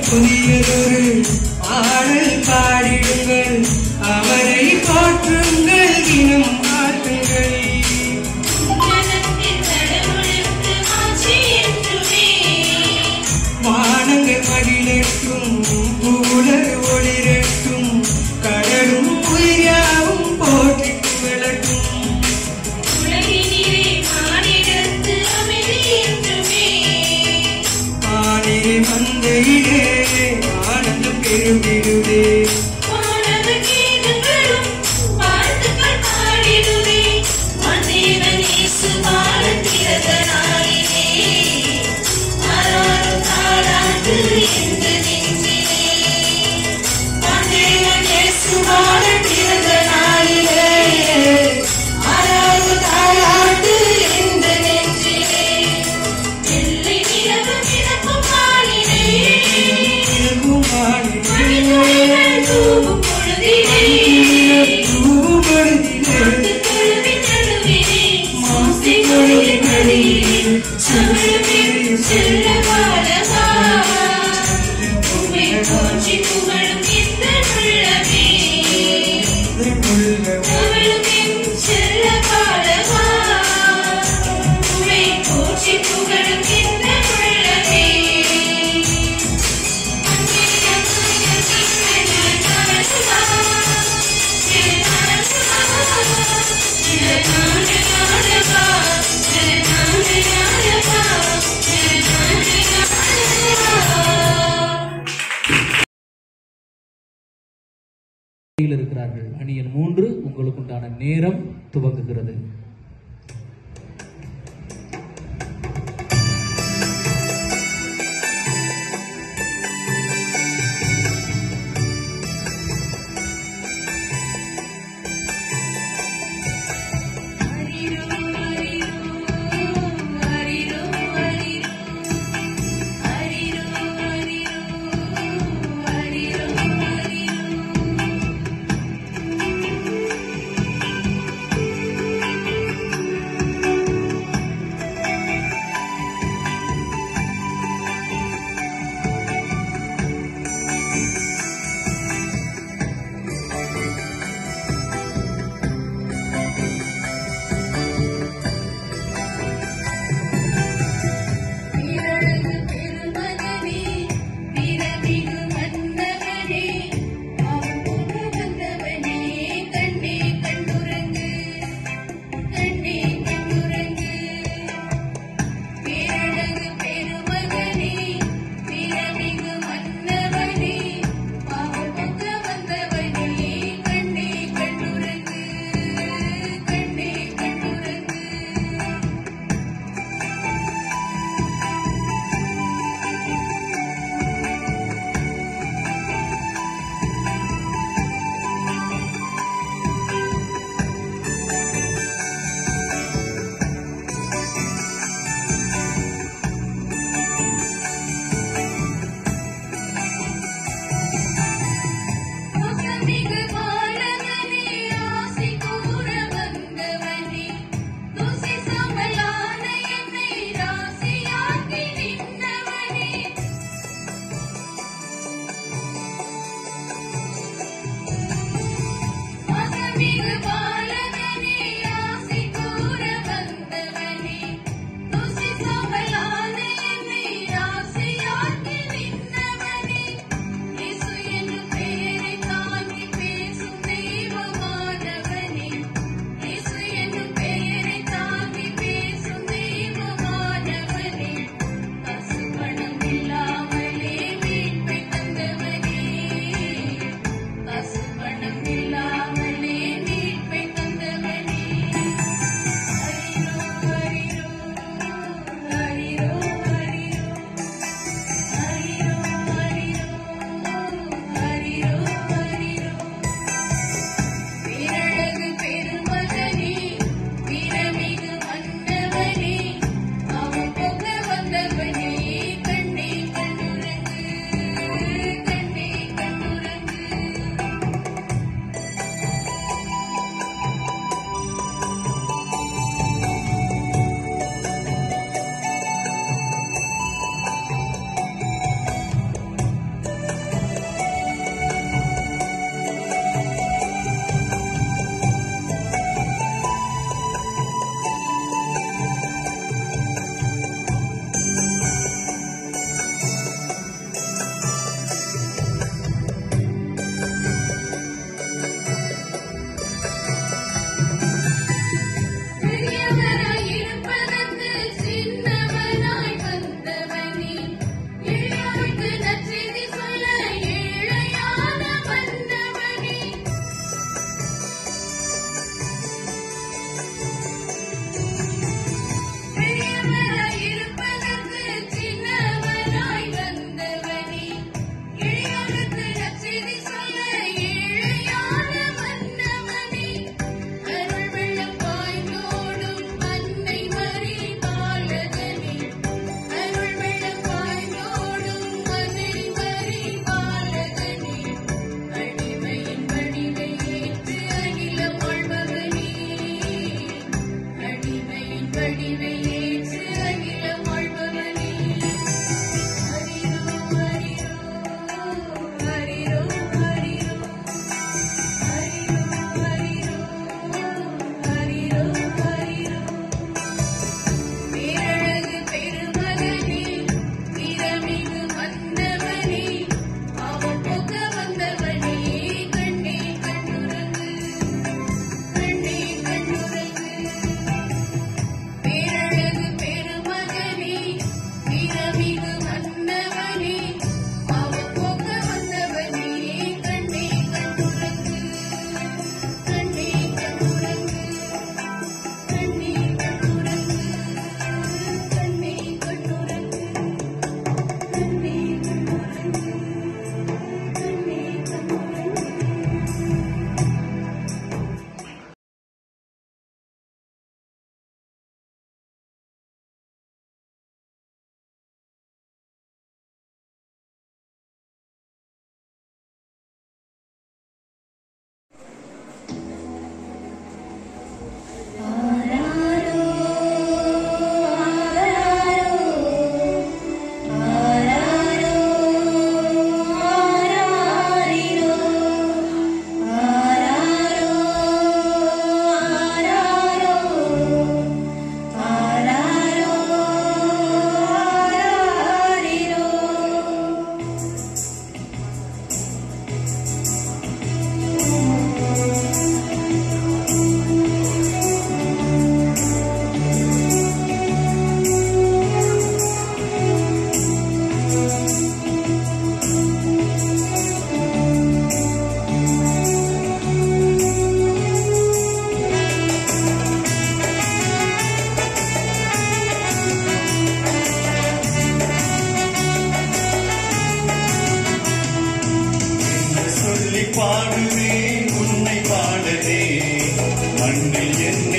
புதியதொரு பாடல் பாடிடுங்கள், அவரை போற்றுங்கள், தினம் ஆற்றுங்கள். வானங்கள் மகிழட்டும், பூலர் ஒளிரட்டும், கடலும் உயிராவும் போற்றி புகழட்டும். ஆனிரை மந்தையிலே ஆனந்தம் பெருகிடுதே.
இருக்கிறார்கள். அணி எண் 3 உங்களுக்குண்டான நேரம் துவங்குகிறது.
Thank you.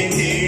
Thank you.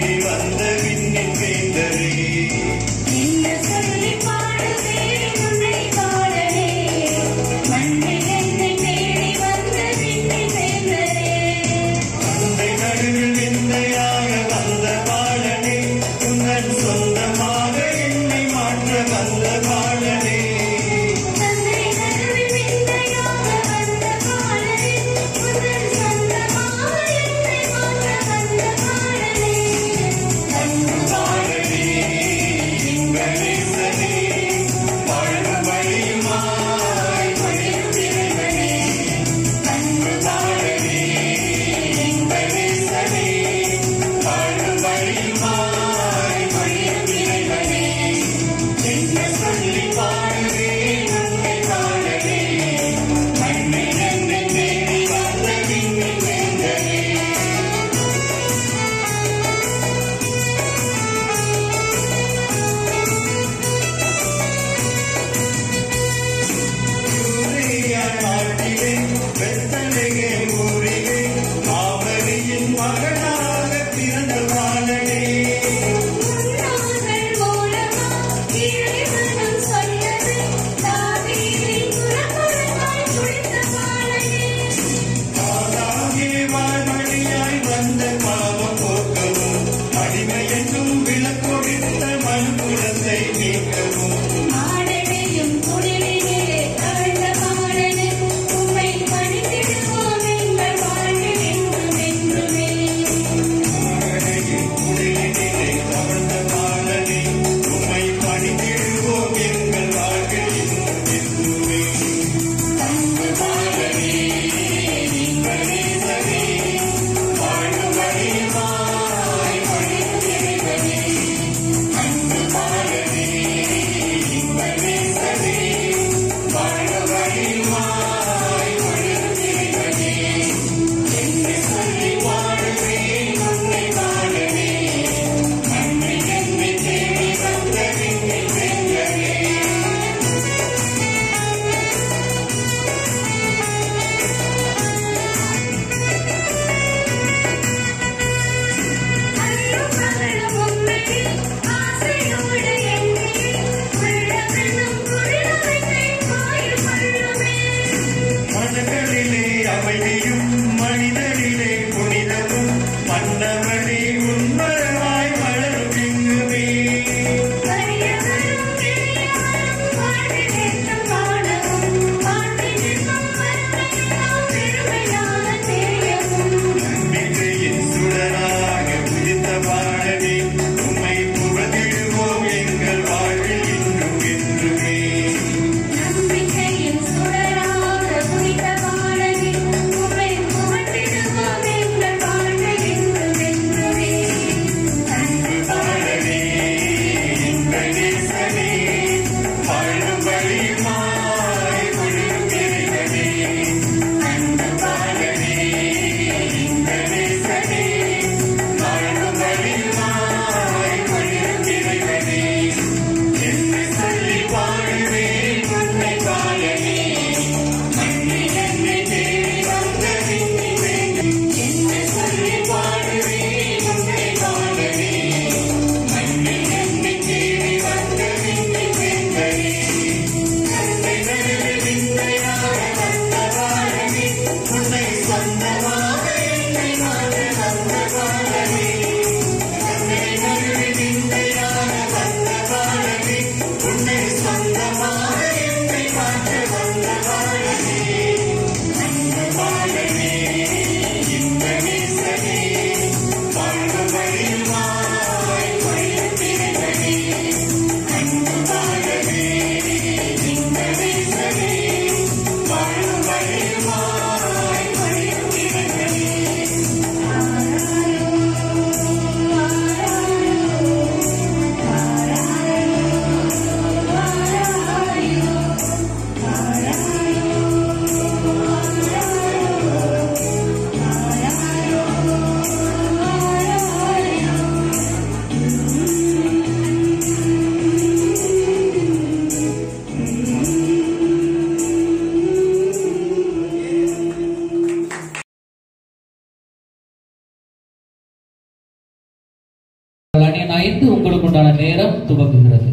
அணியன் 5 உங்களுக்கு உண்டான நேரம் துவங்குகிறது.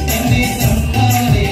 தன்னை தந்தாரே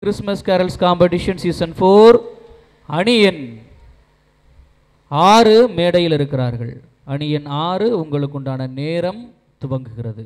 கிறிஸ்மஸ் கேரல்ஸ் காம்படிஷன் சீசன் 4 அணி எண் 6 மேடையில் இருக்கிறார்கள். அணி எண் 6 உங்களுக்கு உண்டான நேரம் துவங்குகிறது.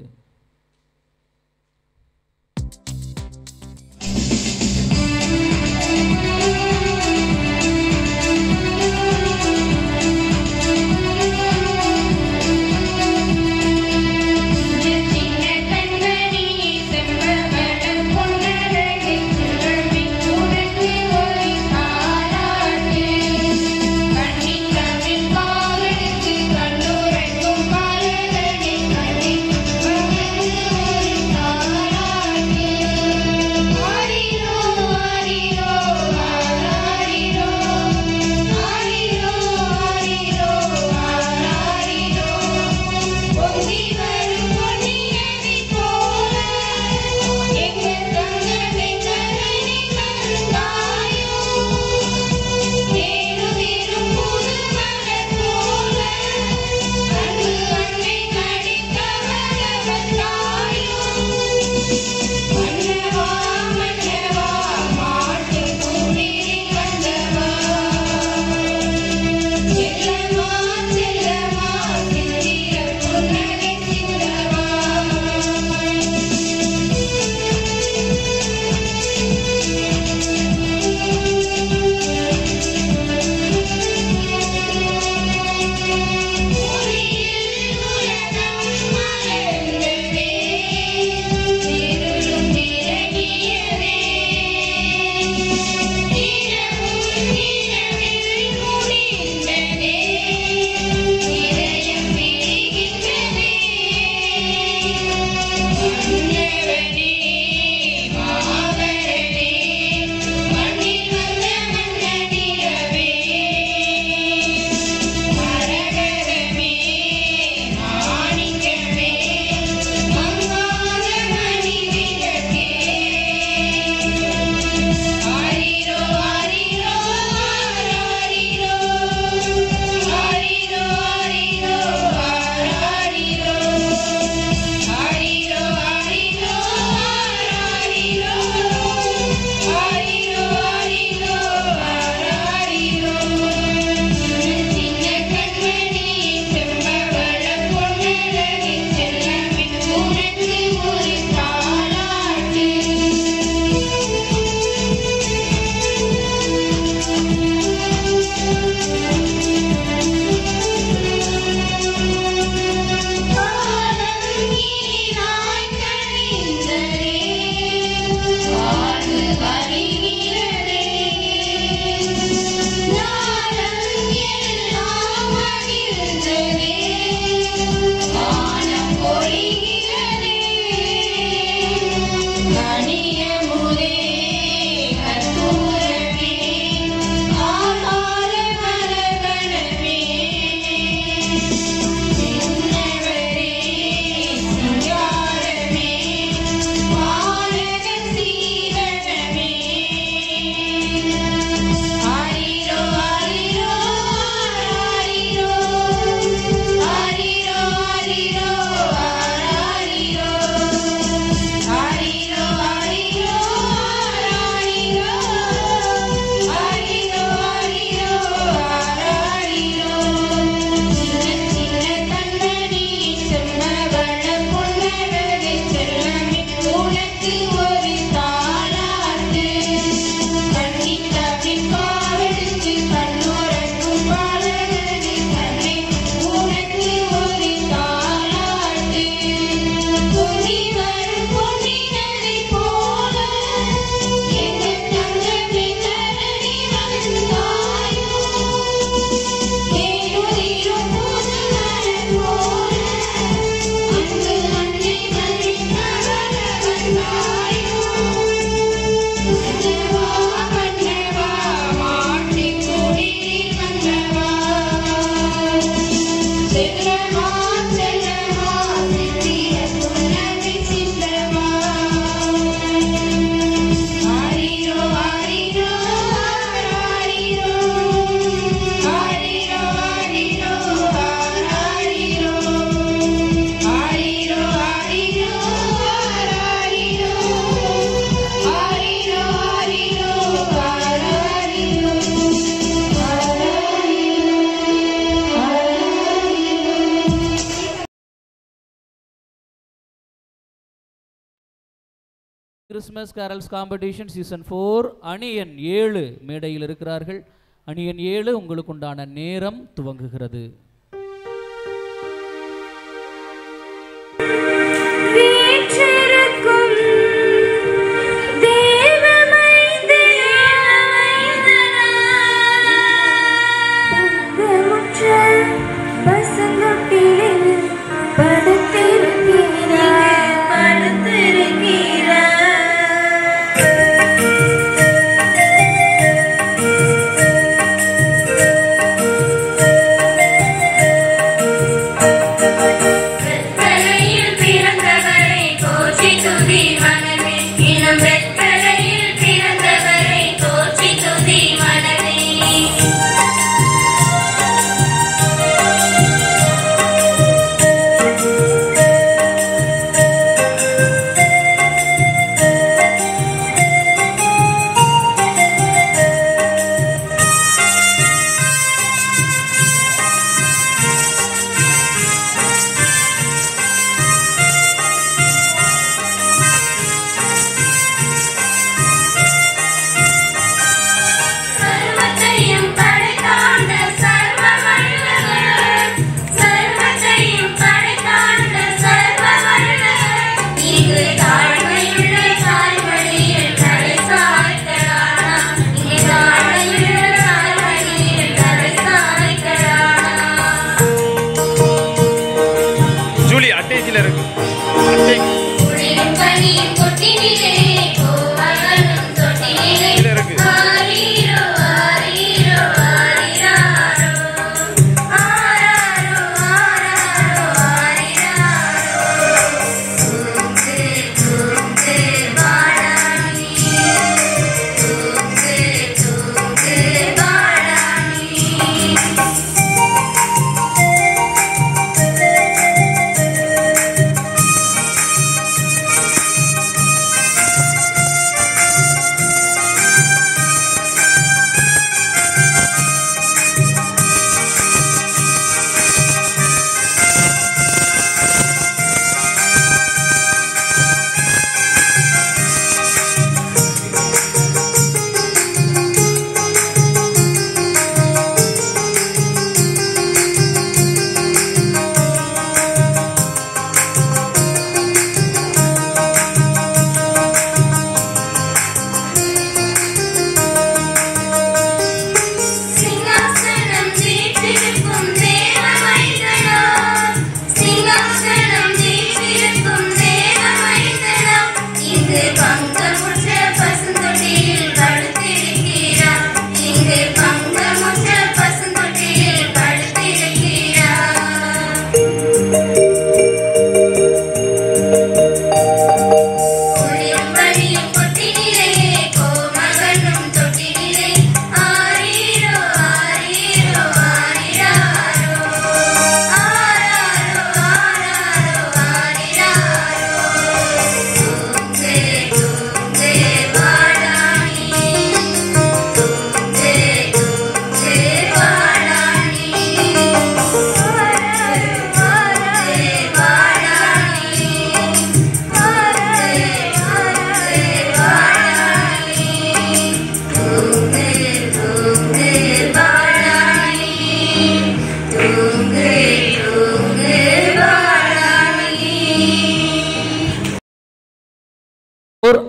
கிறிஸ்மஸ் கேரல்ஸ் காம்படிஷன் சீசன் 4 அணி எண் 7 மேடையில் இருக்கிறார்கள். அணி எண் 7 உங்களுக்கு உண்டான நேரம் துவங்குகிறது.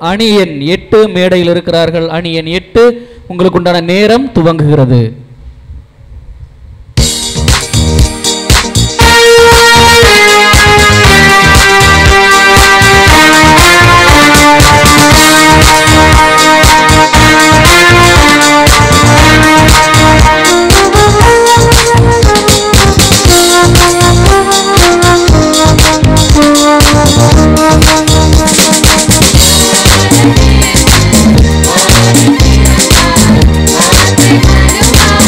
அணி எண் 8 மேடையில் இருக்கிறார்கள். அணி எண் 8 உங்களுக்கு உண்டான நேரம் துவங்குகிறது.
Oh,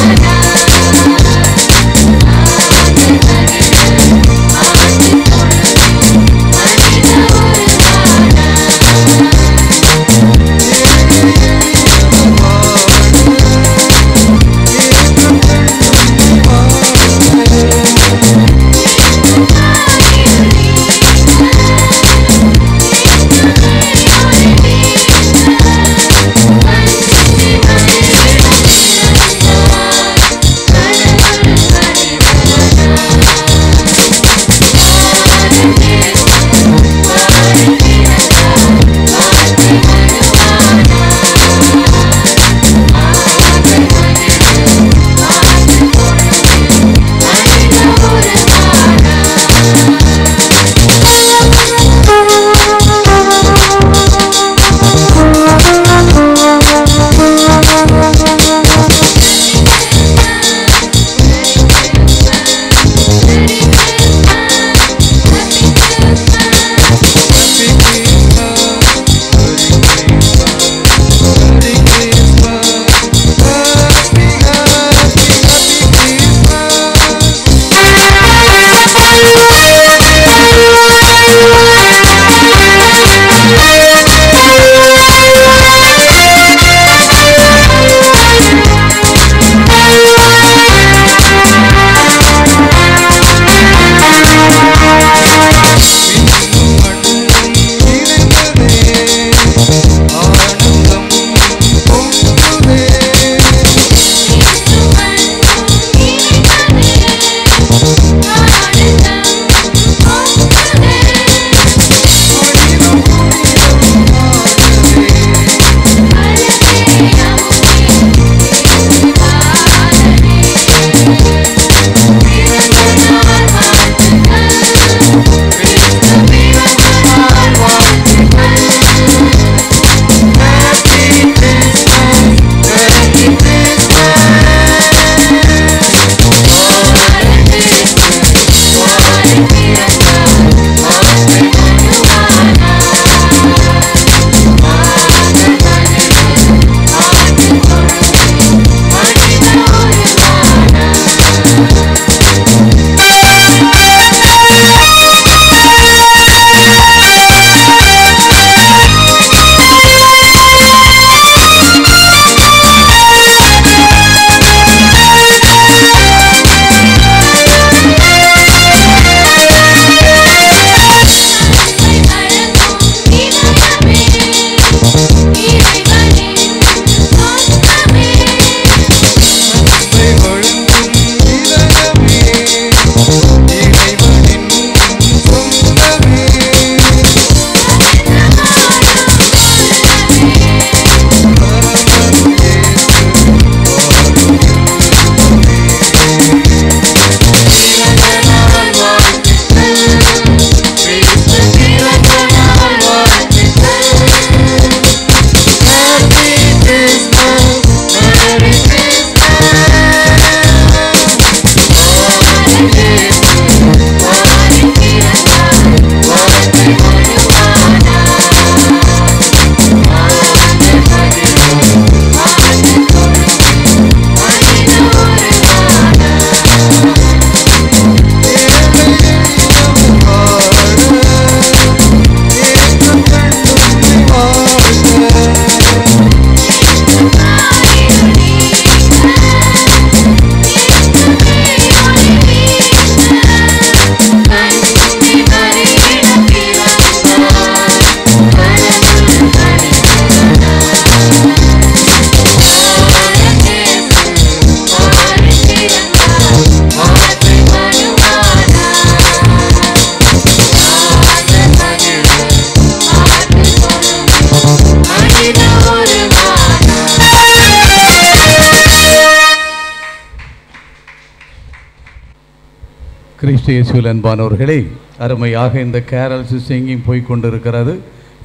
கிறிஸ்து இயேசுவில் அன்பானவர்களே, அருமையாக இந்த கேரல்ஸ் சிங்கிங் போய் கொண்டிருக்கிறது.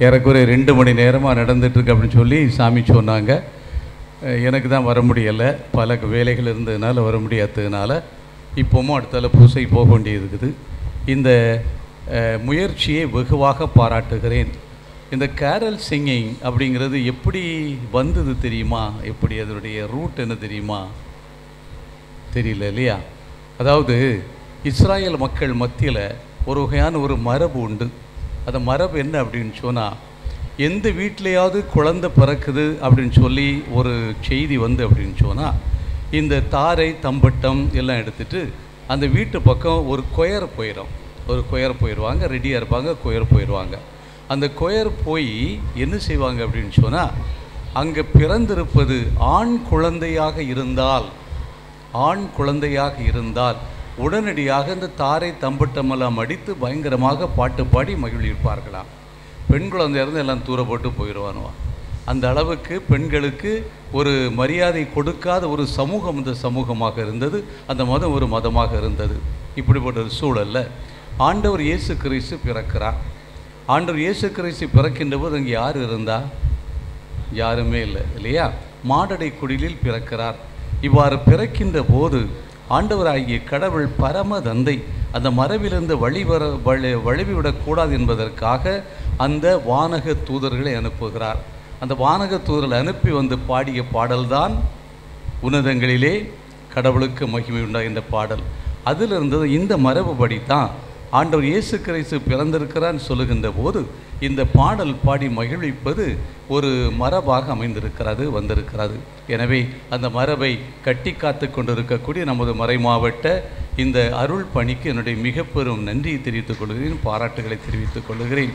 ஏறக்குறைய 2 மணி நேரமாக நடந்துட்டுருக்கு அப்படின்னு சொல்லி சாமி சொன்னாங்க. எனக்கு தான் வர முடியலை, பல வேலைகள் இருந்ததுனால வர முடியாததுனால இப்போவும் அடுத்தால பூசை போக வேண்டியிருக்குது. இந்த முயற்சியை வெகுவாக பாராட்டுகிறேன். இந்த கேரல் சிங்கிங் அப்படிங்கிறது எப்படி வந்தது தெரியுமா? எப்படி அதனுடைய ரூட் என்ன தெரியுமா? தெரியல இல்லையா? அதாவது இஸ்ராயல் மக்கள் மத்தியில் ஒரு வகையான ஒரு மரபு உண்டு. அந்த மரபு என்ன அப்படின்னு சொன்னால், எந்த வீட்டிலையாவது குழந்தை பிறக்குது அப்படின்னு சொல்லி ஒரு செய்தி வந்து அப்படின்னு சொன்னால், இந்த தாரை தம்பட்டம் எல்லாம் எடுத்துகிட்டு அந்த வீட்டு பக்கம் ஒரு கொயர் போயிடுவாங்க, ரெடியாக இருப்பாங்க, கொயர் போயிடுவாங்க. அந்த கொயர் போய் என்ன செய்வாங்க அப்படின்னு சொன்னால், அங்கே பிறந்திருப்பது ஆண் குழந்தையாக இருந்தால் உடனடியாக இந்த தாரை தம்பட்டமெல்லாம் அடித்து பயங்கரமாக பாட்டு பாடி மகிழ்விப்பார்களாம். பெண் குழந்தையாக இருந்து எல்லாம் தூர போட்டு போயிடுவானுவா. அந்த அளவுக்கு பெண்களுக்கு ஒரு மரியாதை கொடுக்காத ஒரு சமூகம் இந்த சமூகமாக இருந்தது. அந்த மதம் ஒரு மதமாக இருந்தது. இப்படிப்பட்ட ஒரு சூழலில் ஆண்டவர் இயேசு கிறிஸ்து பிறக்கிறார். ஆண்டவர் இயேசு கிறிஸ்து பிறக்கின்ற போது அங்கே யார் இருந்தா? யாருமே இல்லை இல்லையா? மாடடை குடிலில் பிறக்கிறார். இவ்வாறு பிறக்கின்ற போது ஆண்டவராகிய கடவுள் பரம தந்தை அந்த மரபிலிருந்து வழிவிடக்கூடாது என்பதற்காக அந்த வானக தூதர்களை அனுப்புகிறார். அந்த வானக தூதர்களை அனுப்பி வந்து பாடிய பாடல்தான் உன்னதங்களிலே கடவுளுக்கு மகிமை உண்டாகின்ற பாடல். அதில் இருந்தது இந்த மரபுபடி தான் ஆண்டவர் இயேசு கிறிஸ்து பிறந்திருக்கிறான்னு சொல்லுகின்ற போது இந்த பாடல் பாடி மகிழ்விப்பது ஒரு மரபாக வந்திருக்கிறது. எனவே அந்த மரபை கட்டி காத்து கொண்டிருக்கக்கூடிய நமது மறைமாவட்ட இந்த அருள் பணிக்கு என்னுடைய மிக பெரும் நன்றியை தெரிவித்துக் கொள்கிறேன், பாராட்டுகளை தெரிவித்துக் கொள்கிறேன்.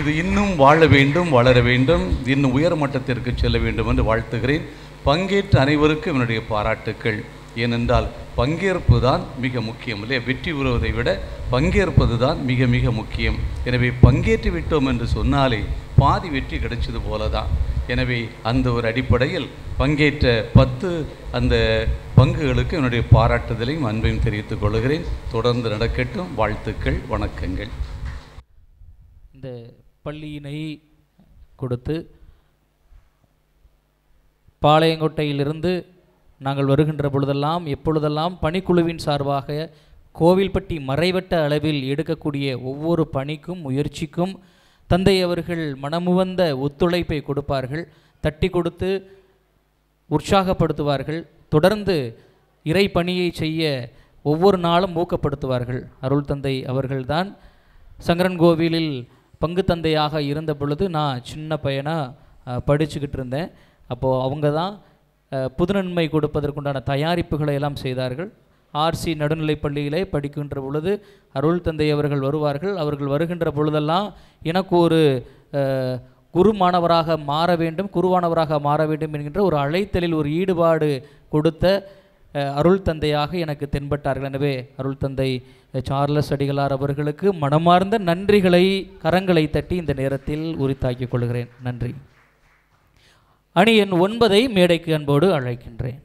இது இன்னும் வாழ வேண்டும், வளர வேண்டும், இன்னும் உயர் மட்டத்திற்கு செல்ல வேண்டும் என்று வாழ்த்துகிறேன். பங்கேற்ற அனைவருக்கும் என்னுடைய பாராட்டுக்கள். ஏனென்றால் பங்கேற்பு தான் மிக முக்கியம் இல்லையா? வெற்றி பெறுவதை விட பங்கேற்பது தான் மிக மிக முக்கியம். எனவே பங்கேற்று விட்டோம் என்று சொன்னாலே பாதி வெற்றி கிடைச்சது போல தான். எனவே அந்த ஒரு அடிப்படையில் பங்கேற்ற 10 அந்த பங்குகளுக்கு என்னுடைய பாராட்டுதலையும் அன்பையும் தெரிவித்துக் கொள்கிறேன். தொடர்ந்து நடக்கட்டும். வாழ்த்துக்கள், வணக்கங்கள்.
இந்த பள்ளியினை கொடுத்து பாளையங்கோட்டையிலிருந்து நாங்கள் வருகின்ற பொழுதெல்லாம் எப்பொழுதெல்லாம் பணிக்குழுவின் சார்பாக கோவில்பட்டி மறைவட்ட அளவில் எடுக்கக்கூடிய ஒவ்வொரு பணிக்கும் முயற்சிக்கும் தந்தை அவர்கள் மனமுவந்த ஒத்துழைப்பை கொடுப்பார்கள், தட்டி கொடுத்து உற்சாகப்படுத்துவார்கள். தொடர்ந்து இறை பணியை செய்ய ஒவ்வொரு நாளும் ஊக்கப்படுத்துவார்கள். அருள் தந்தை அவர்கள்தான் சங்கரன் கோவிலில் பங்கு தந்தையாக இருந்த பொழுது நான் சின்ன பையனாக படிச்சுக்கிட்டு இருந்தேன். அப்போது அவங்க தான் புதுநன்மை கொடுப்பதற்குண்டான தயாரிப்புகளை எல்லாம் செய்தார்கள். ஆர்சி நடுநிலைப்பள்ளியிலே படிக்கின்ற பொழுது அருள் தந்தை அவர்கள் வருவார்கள். அவர்கள் வருகின்ற பொழுதெல்லாம் எனக்கு ஒரு குருவானவராக மாற வேண்டும் என்கின்ற ஒரு அழைத்தலில் ஒரு ஈடுபாடு கொடுத்த அருள் தந்தையாக எனக்கு தென்பட்டார்கள். எனவே அருள் தந்தை சார்லஸ் அடிகளார் அவர்களுக்கு மனமார்ந்த நன்றிகளை கரங்களை தட்டி இந்த நேரத்தில் உரித்தாக்கிக் கொள்கிறேன். நன்றி. அணி எண் 9 மேடைக்கு அன்போடு அழைக்கின்றேன்.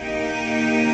Yeah.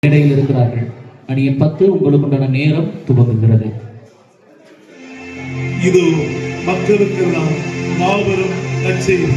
இடையில் இருக்கிறார்கள். அணியின் 10 உங்களுக்குண்டான நேரம் துவங்குகிறது.
இது மக்களுக்கெல்லாம் மாபெரும் நற்செய்தி.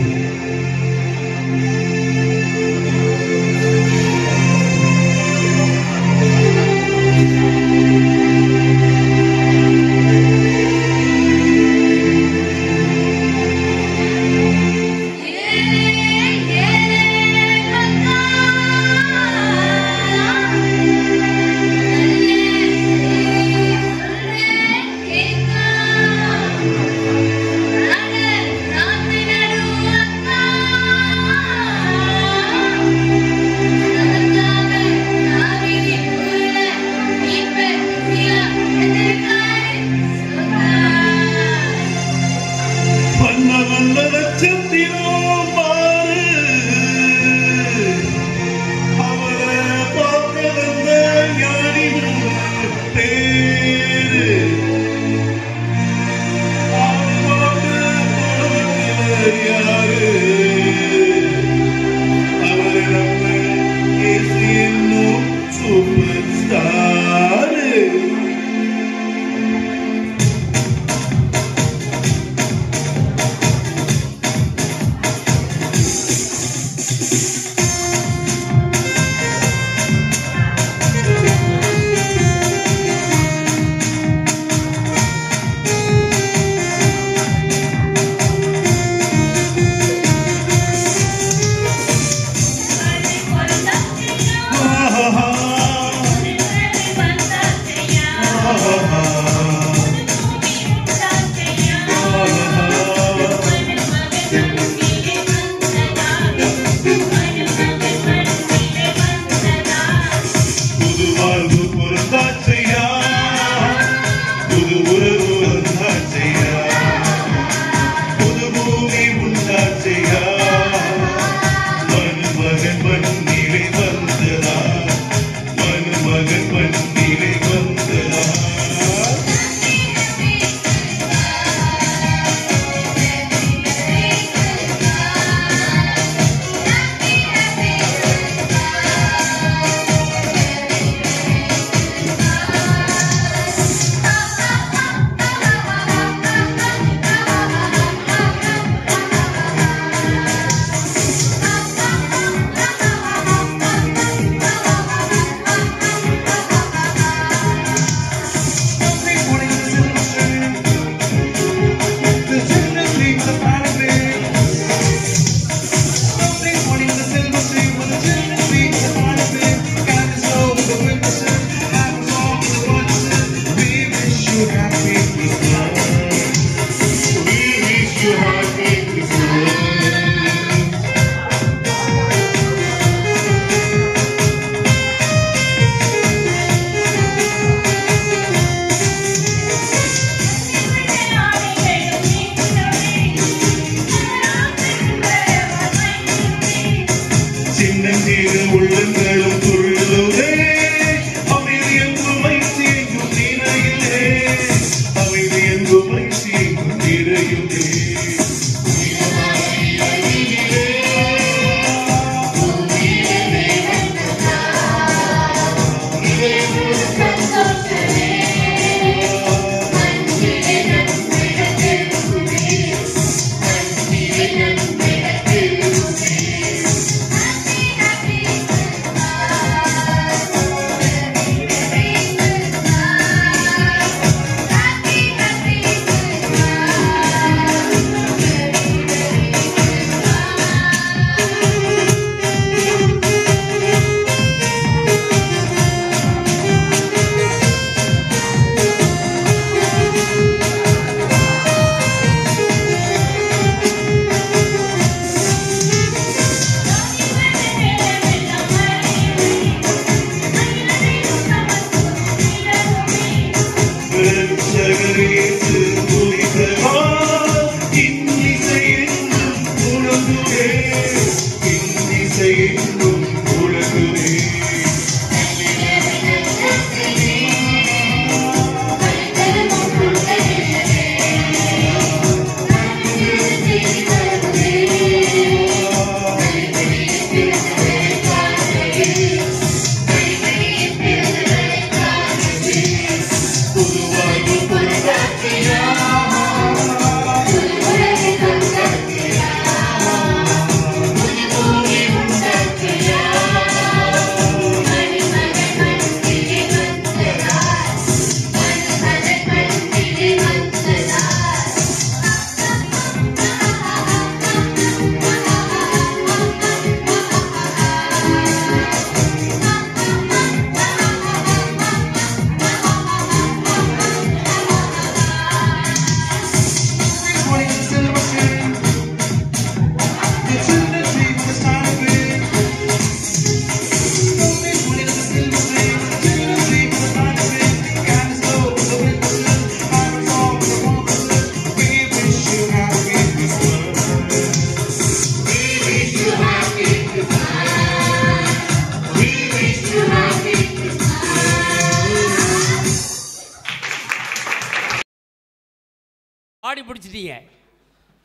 பாடி பிடிச்சிட்டீங்க.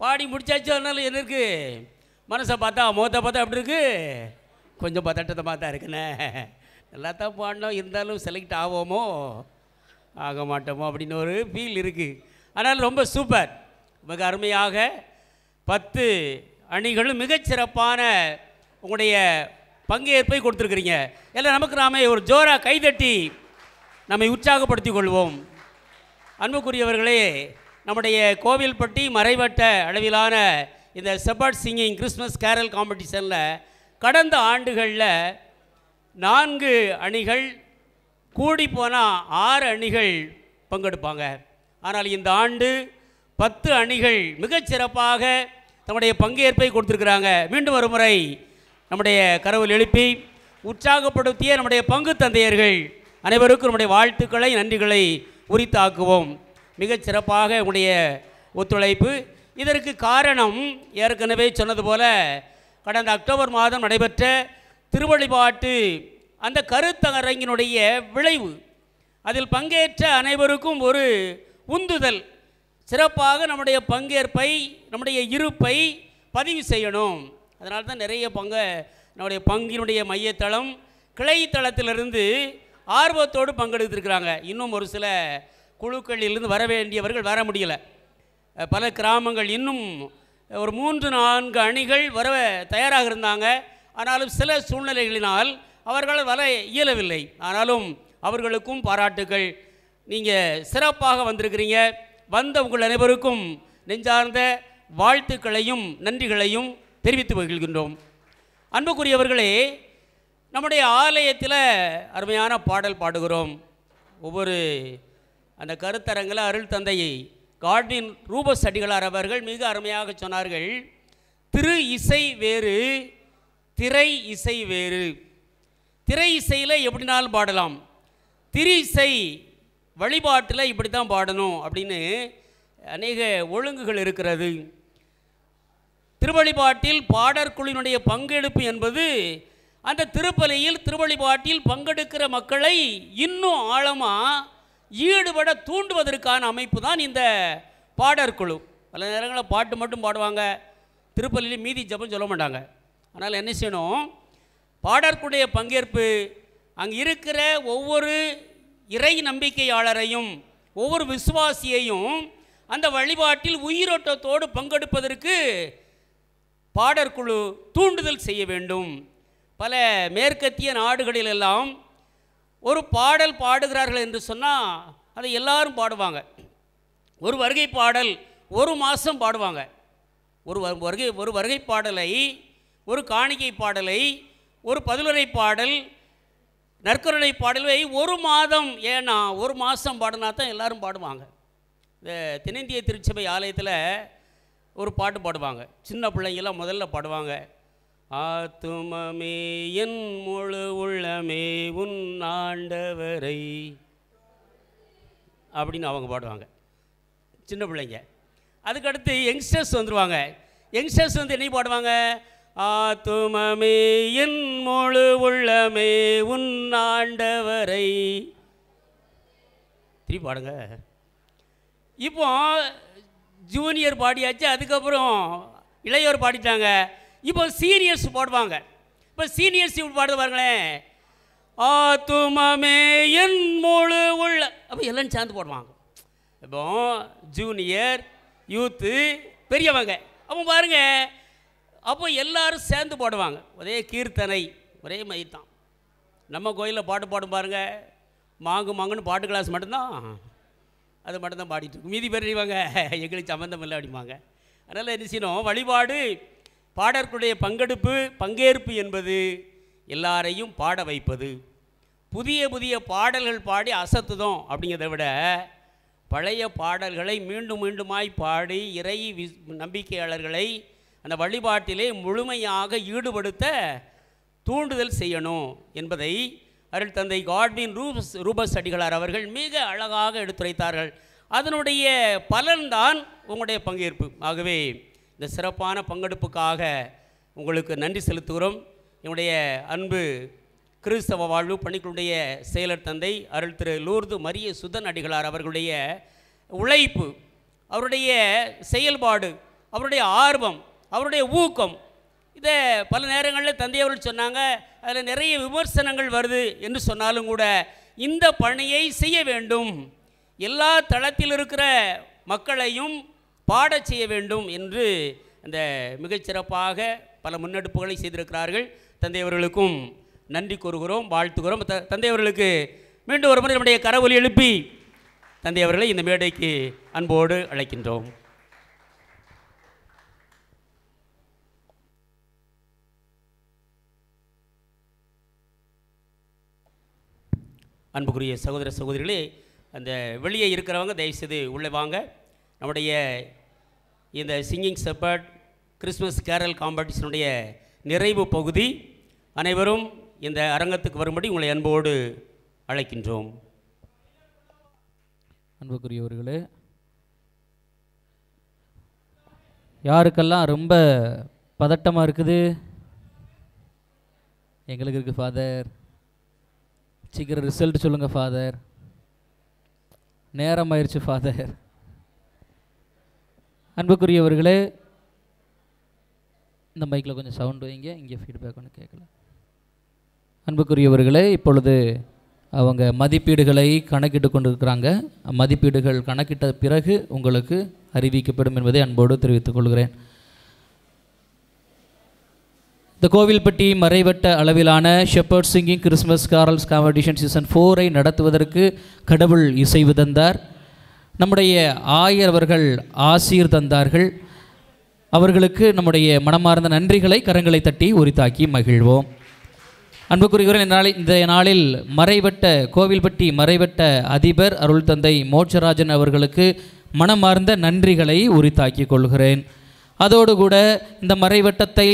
பாடி முடிச்சாச்சு. அதனால என்ன இருக்குது, மனசை பார்த்தா முகத்தை பார்த்தா எப்படி இருக்குது, கொஞ்சம் பதட்டமாக தான் இருக்குண்ணே. நல்லா தான் பாடினோம், இருந்தாலும் செலக்ட் ஆவோமோ ஆக மாட்டோமோ அப்படின்னு ஒரு ஃபீல் இருக்குது. அதனால் ரொம்ப சூப்பர், மிக அருமையாக 10 அணிகளும் மிகச்சிறப்பான உங்களுடைய பங்கேற்பை கொடுத்துருக்குறீங்க. எல்லாம் நமக்கு நாமே ஒரு ஜோராக கைதட்டி நம்மை உற்சாகப்படுத்திக் கொள்வோம். அன்புக்குரியவர்களே, நம்முடைய கோவில்பட்டி மறைவட்ட அளவிலான இந்த ஷெப்பர்ட் சிங்கிங் கிறிஸ்மஸ் கேரல் காம்படிஷனில் கடந்த ஆண்டுகளில் 4 அணிகள், கூடி போனால் 6 அணிகள் பங்கெடுப்பாங்க. ஆனால் இந்த ஆண்டு 10 அணிகள் மிகச்சிறப்பாக தம்முடைய பங்கேற்பை கொடுத்துருக்குறாங்க. மீண்டும் ஒரு முறை நம்முடைய கரவில் எழுப்பி உற்சாகப்படுத்திய நம்முடைய பங்கு தந்தையர்கள் அனைவருக்கும் நம்முடைய வாழ்த்துக்களை நன்றிகளை உரித்தாக்குவோம். மிகச்சிறப்பாக உங்களுடைய ஒத்துழைப்பு. இதற்கு காரணம் ஏற்கனவே சொன்னது போல கடந்த அக்டோபர் மாதம் நடைபெற்ற திருவழிபாட்டு அந்த கருத்தரங்கினுடைய விளைவு, அதில் பங்கேற்ற அனைவருக்கும் ஒரு உந்துதல். சிறப்பாக நம்முடைய பங்கேற்பை, நம்முடைய இருப்பை பதிவு செய்யணும். அதனால தான் நிறைய நம்முடைய பங்கினுடைய மையத்தளம் கிளைத்தளத்திலிருந்து ஆர்வத்தோடு பங்கெடுத்திருக்கிறாங்க. இன்னும் ஒரு சில குழுக்களிலிருந்து வர வேண்டியவர்கள் வர முடியலை. பல கிராமங்கள் இன்னும் ஒரு 3-4 அணிகள் வர தயாராக இருந்தாங்க. ஆனாலும் சில சூழ்நிலைகளினால் அவர்கள் வர இயலவில்லை. ஆனாலும் அவர்களுக்கும் பாராட்டுக்கள். நீங்கள் சிறப்பாக வந்திருக்கிறீங்க. வந்த உங்கள் அனைவருக்கும் நெஞ்சார்ந்த வாழ்த்துக்களையும் நன்றிகளையும் தெரிவித்து மகிழ்கின்றோம். அன்புக்குரியவர்களே, நம்முடைய ஆலயத்தில் அருமையான பாடல் பாடுகிறோம். ஒவ்வொரு அந்த கருத்தரங்கில் அருள் தந்தையை காட்வின் ரூபஸ் அடிகளார் அவர்கள் மிக அருமையாக சொன்னார்கள். திரு இசை வேறு, திரை இசை வேறு. திரை இசையில் எப்படினாலும் பாடலாம், திரு இசை வழிபாட்டில் இப்படி தான் பாடணும் அப்படின்னு அநேக ஒழுங்குகள் இருக்கிறது. திருவழிபாட்டில் பாடற்குழுவினுடைய பங்கெடுப்பு என்பது அந்த திருப்பலியில் திருவழிபாட்டில் பங்கெடுக்கிற மக்களை இன்னும் ஆழமாக ஈடுபட தூண்டுவதற்கான அமைப்பு தான் இந்த பாடற்குழு. பல நேரங்களில் பாட்டு மட்டும் பாடுவாங்க, திருப்பலியில் மீதி ஜபம் சொல்ல மாட்டாங்க. அதனால் என்ன செய்யணும், பாடற்குடைய பங்கேற்பு அங்கே இருக்கிற ஒவ்வொரு இறை நம்பிக்கையாளரையும் ஒவ்வொரு விசுவாசியையும் அந்த வழிபாட்டில் உயிரோட்டத்தோடு பங்கெடுப்பதற்கு பாடற்குழு தூண்டுதல் செய்ய வேண்டும். பல மேற்கத்திய நாடுகளிலெல்லாம் ஒரு பாடல் பாடுகிறார்கள் என்று சொன்னால் அதை எல்லாரும் பாடுவாங்க. ஒரு வருகை பாடல் 1 மாதம் பாடுவாங்க. ஒரு வருகை பாடலை, ஒரு காணிக்கை பாடலை, ஒரு பதிலுரை பாடல், நற்கருணை பாடலை 1 மாதம், ஏன்னா 1 மாதம் பாடினா தான் எல்லோரும் பாடுவாங்க. இந்த தென்னிந்திய திருச்சபை ஆலயத்தில் ஒரு பாட்டு பாடுவாங்க, சின்ன பிள்ளைங்களாம் முதல்ல பாடுவாங்க. ஆத்துமமே என் முழு உள்ளமே உன் ஆண்டவரை அப்படின்னு அவங்க பாடுவாங்க, சின்ன பிள்ளைங்க. அதுக்கடுத்து யங்ஸ்டர்ஸ் வந்துடுவாங்க. யங்ஸ்டர்ஸ் வந்து என்ன பாடுவாங்க, ஆத்துமமே என் முழு உள்ளமே உன் ஆண்டவரை. திருப்பி பாடுங்க. இப்போ ஜூனியர் பாடியாச்சு, அதுக்கப்புறம் இளையோர் பாடிட்டாங்க. இப்போ சீனியர்ஸ் பாடுவாங்க. இப்போ சீனியர்ஸ் இப்படி பாடுது பாருங்களேன், ஆத்துமமே என் முழு உள்ள, அப்போ எல்லாம் சேர்ந்து பாடுவாங்க. இப்போ ஜூனியர், யூத்து, பெரியவங்க, அப்போ பாருங்க, அப்போ எல்லாரும் சேர்ந்து பாடுவாங்க. ஒரே கீர்த்தனை, ஒரே மயிர் தான். நம்ம கோயிலில் பாட்டு பாடும் பாருங்க, மாங்கு மாங்குன்னு பாட்டு கிளாஸ் மட்டும்தான், அது மட்டும்தான் பாடிட்டு இருக்கும். மீதி பேர் அறிவாங்க எங்களுக்கு சம்மந்தம் இல்லை அப்படிம்பாங்க. அதனால் என்ன செய்யணும், வழிபாடு பாடற்குடைய பங்கேற்பு என்பது எல்லாரையும் பாட வைப்பது. புதிய புதிய பாடல்கள் பாடி அசத்துதோம் அப்படிங்கிறத விட பழைய பாடல்களை மீண்டும் மீண்டுமாய் பாடி இறை நம்பிக்கையாளர்களை அந்த வழிபாட்டிலே முழுமையாக ஈடுபடுத்த தூண்டுதல் செய்யணும் என்பதை அருள் தந்தை காட்வின் ரூபஸ் அடிகளார் அவர்கள் மிக அழகாக எடுத்துரைத்தார்கள். அதனுடைய பலன்தான் உங்களுடைய பங்கேற்பு. ஆகவே இந்த சிறப்பான பங்கெடுப்புக்காக உங்களுக்கு நன்றி செலுத்துகிறோம். என்னுடைய அன்பு கிறிஸ்தவ வாழ்வு பணிகளுடைய செயலர் தந்தை அருள் திரு லூர்து மரிய சுதன் அடிகளார் அவர்களுடைய உழைப்பு, அவருடைய செயல்பாடு, அவருடைய ஆர்வம், அவருடைய ஊக்கம், இதை பல நேரங்களில் தந்தையவர்கள் சொன்னாங்க. அதில் நிறைய விமர்சனங்கள் வருது என்று சொன்னாலும் கூட இந்த பணியை செய்ய வேண்டும், எல்லா தளத்தில் இருக்கிற மக்களையும் பாடச் செய்ய வேண்டும் என்று இந்த மிகச்சிறப்பாக பல முன்னெடுப்புகளை செய்திருக்கிறார்கள். தந்தையவர்களுக்கும் நன்றி கூறுகிறோம், வாழ்த்துகிறோம். தந்தையவர்களுக்கு மீண்டும் ஒரு முறை நம்முடைய கரவொலி எழுப்பி தந்தையவர்களை இந்த மேடைக்கு அன்போடு அழைக்கின்றோம். அன்புக்குரிய சகோதர சகோதரிகளே, அந்த வெளியே இருக்கிறவங்க தயவுசெய்து உள்ளே வாங்க. நம்முடைய இந்த சிங்கிங் ஷெப்பர்ட் கிறிஸ்மஸ் கேரல் காம்படிஷனுடைய நிறைவு பகுதி. அனைவரும் இந்த அரங்கத்துக்கு வரும்படி உங்களை அன்போடு அழைக்கின்றோம்.
அன்புக்குரியவர்களே, யாருக்கெல்லாம் ரொம்ப பதட்டமாக இருக்குது? எங்களுக்கு இருக்குது ஃபாதர். சீக்கிரம் ரிசல்ட் சொல்லுங்கள் ஃபாதர். நேரம் ஆயிடுச்சு ஃபாதர். அன்புக்குரியவர்களே, இந்த மைக்கில் கொஞ்சம் சவுண்டு வைங்க, இங்கே ஃபீட்பேக் ஒன்று கேட்கல. அன்புக்குரியவர்களே, இப்பொழுது அவங்க மதிப்பீடுகளை கணக்கிட்டு கொண்டிருக்கிறாங்க. மதிப்பீடுகள் கணக்கிட்ட பிறகு உங்களுக்கு அறிவிக்கப்படும் என்பதை அன்போடு தெரிவித்துக் கொள்கிறேன். இந்த கோவில்பட்டி மறைவட்ட அளவிலான shepherd singing Christmas carols competition season 4 நடத்துவதற்கு கடவுள் இசைவு தந்தார். நம்முடைய ஆயர் அவர்கள் ஆசீர் தந்தார்கள். அவர்களுக்கு நம்முடைய மனமார்ந்த நன்றிகளை கரங்களை தட்டி உரித்தாக்கி மகிழ்வோம். அன்புக்குரியவர்கள், இந்த நாளில் மறைவட்ட கோவில்பட்டி மறைவட்ட அதிபர் அருள் தந்தை மோட்சராஜன் அவர்களுக்கு மனமார்ந்த நன்றிகளை உரித்தாக்கி கொள்கிறேன். அதோடு கூட இந்த மறைவட்டத்தை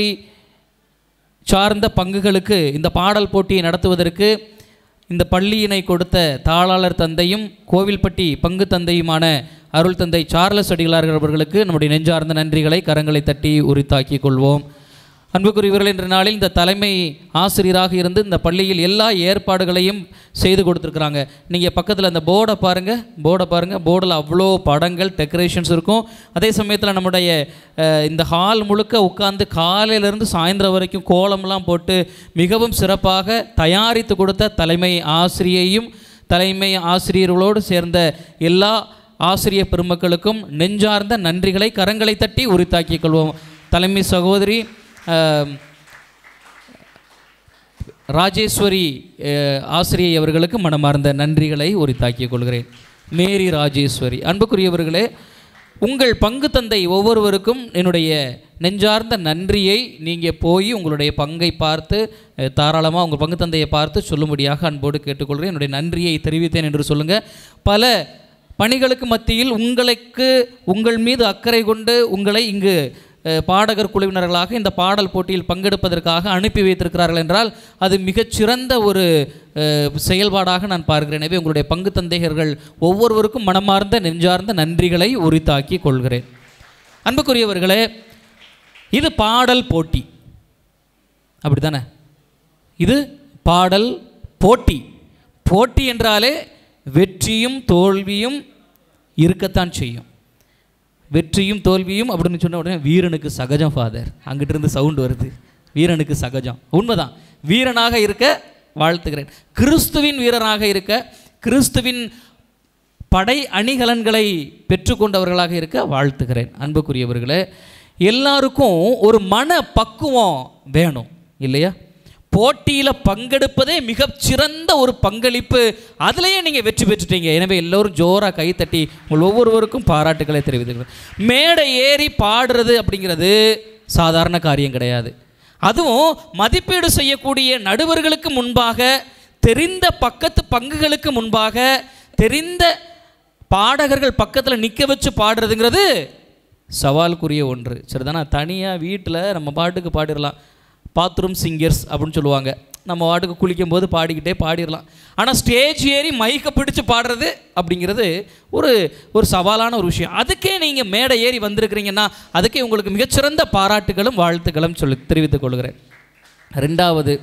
சார்ந்த பங்குகளுக்கு இந்த பாடல் போட்டியை நடத்துவதற்கு இந்த பள்ளியினை கொடுத்த தாளாளர் தந்தையும் கோவில்பட்டி பங்கு தந்தையுமான அருள் தந்தை சார்லஸ் அடிகளார்கள் அவர்களுக்கு நம்முடைய நெஞ்சார்ந்த நன்றிகளை கரங்களை தட்டி உரித்தாக்கி கொள்வோம். அன்புக்குரியவர்கள், இன்ற நாளில் இந்த தலைமை ஆசிரியராக இருந்து இந்த பள்ளியில் எல்லா ஏற்பாடுகளையும் செய்து கொடுத்துருக்குறாங்க. நீங்கள் பக்கத்தில் அந்த போர்டை பாருங்கள். போர்டில் அவ்வளோ படங்கள், டெக்கரேஷன்ஸ் இருக்கும். அதே சமயத்தில் நம்முடைய இந்த ஹால் முழுக்க உட்கார்ந்து காலையிலேருந்து சாயந்தரம் வரைக்கும் கோலம்லாம் போட்டு மிகவும் சிறப்பாக தயாரித்து கொடுத்த தலைமை ஆசிரியையும் தலைமை ஆசிரியர்களோடு சேர்ந்த எல்லா ஆசிரியர் பெருமக்களுக்கும் நெஞ்சார்ந்த நன்றிகளை கரங்களை தட்டி உரித்தாக்கிக் கொள்வோம். தலைமை சகோதரி ராஜேஸ்வரி ஆசிரியை அவர்களுக்கு மனமார்ந்த நன்றிகளை உரித்தாக்கிக் கொள்கிறேன். மேரி ராஜேஸ்வரி. அன்புக்குரியவர்களே, உங்கள் பங்கு தந்தை ஒவ்வொருவருக்கும் என்னுடைய நெஞ்சார்ந்த நன்றியை நீங்கள் போய் உங்களுடைய பங்கை பார்த்து தாராளமாக உங்கள் பங்கு தந்தையை பார்த்து சொல்லும்படியாக அன்போடு கேட்டுக்கொள்கிறேன். என்னுடைய நன்றியை தெரிவித்தேன் என்று சொல்லுங்கள். பல பணிகளுக்கு மத்தியில் உங்கள் மீது அக்கறை கொண்டு உங்களை இங்கு பாடகர் குழுவினர்களாக இந்த பாடல் போட்டியில் பங்கெடுப்பதற்காக அனுப்பி வைத்திருக்கிறார்கள் என்றால் அது மிகச்சிறந்த ஒரு செயல்பாடாக நான் பார்க்கிறேன். எனவே உங்களுடைய பங்கு தந்தையர்கள் ஒவ்வொருவருக்கும் மனமார்ந்த நெஞ்சார்ந்த நன்றிகளை உரித்தாக்கி கொள்கிறேன். அன்புக்குரியவர்களே, இது பாடல் போட்டி, அப்படி தானே? இது பாடல் போட்டி. போட்டி என்றாலே வெற்றியும் தோல்வியும் இருக்கத்தான் செய்யும். வெற்றியும் தோல்வியும் அப்படின்னு சொன்ன உடனே வீரனுக்கு சகஜம் ஃபாதர், அங்கிட்டு இருந்து சவுண்டு வருது. வீரனுக்கு சகஜம், உண்மைதான். வீரனாக இருக்க வாழ்த்துகிறேன். கிறிஸ்துவின் வீரராக இருக்க, கிறிஸ்துவின் படை அணிகலன்களை பெற்றுக்கொண்டவர்களாக இருக்க வாழ்த்துகிறேன். அன்புக்குரியவர்களே, எல்லாருக்கும் ஒரு மன பக்குவம் வேணும் இல்லையா? போட்டியில் பங்கெடுப்பதே மிகச்சிறந்த ஒரு பங்களிப்பு. அதிலேயே நீங்கள் வெற்றி பெற்றுட்டீங்க. எனவே எல்லோரும் ஜோராக கைத்தட்டி உங்கள் ஒவ்வொருவருக்கும் பாராட்டுக்களை தெரிவித்துக்கிறேன். மேடை ஏறி பாடுறது அப்படிங்கிறது சாதாரண காரியம் கிடையாது. அதுவும் மதிப்பீடு செய்யக்கூடிய நடுவர்களுக்கு முன்பாக, தெரிந்த பக்கத்து பங்குகளுக்கு முன்பாக, தெரிந்த பாடகர்கள் பக்கத்தில் நிற்க வச்சு பாடுறதுங்கிறது சவாலுக்குரிய ஒன்று. சரிதானா? தனியாக வீட்டில் நம்ம பாட்டுக்கு பாடிடலாம். பாத்ரூம் சிங்கர்ஸ் அப்படின்னு சொல்லுவாங்க. நம்ம வாட்டுக்கு குளிக்கும் போது பாடிக்கிட்டே பாடிடலாம். ஆனால் ஸ்டேஜ் ஏறி மைக்கை பிடிச்சு பாடுறது அப்படிங்கிறது ஒரு சவாலான ஒரு விஷயம். அதுக்கே நீங்கள் மேடை ஏறி வந்திருக்கிறீங்கன்னா அதுக்கே உங்களுக்கு மிகச்சிறந்த பாராட்டுகளும் வாழ்த்துக்களும் தெரிவித்துக் கொள்கிறேன். ரெண்டாவது,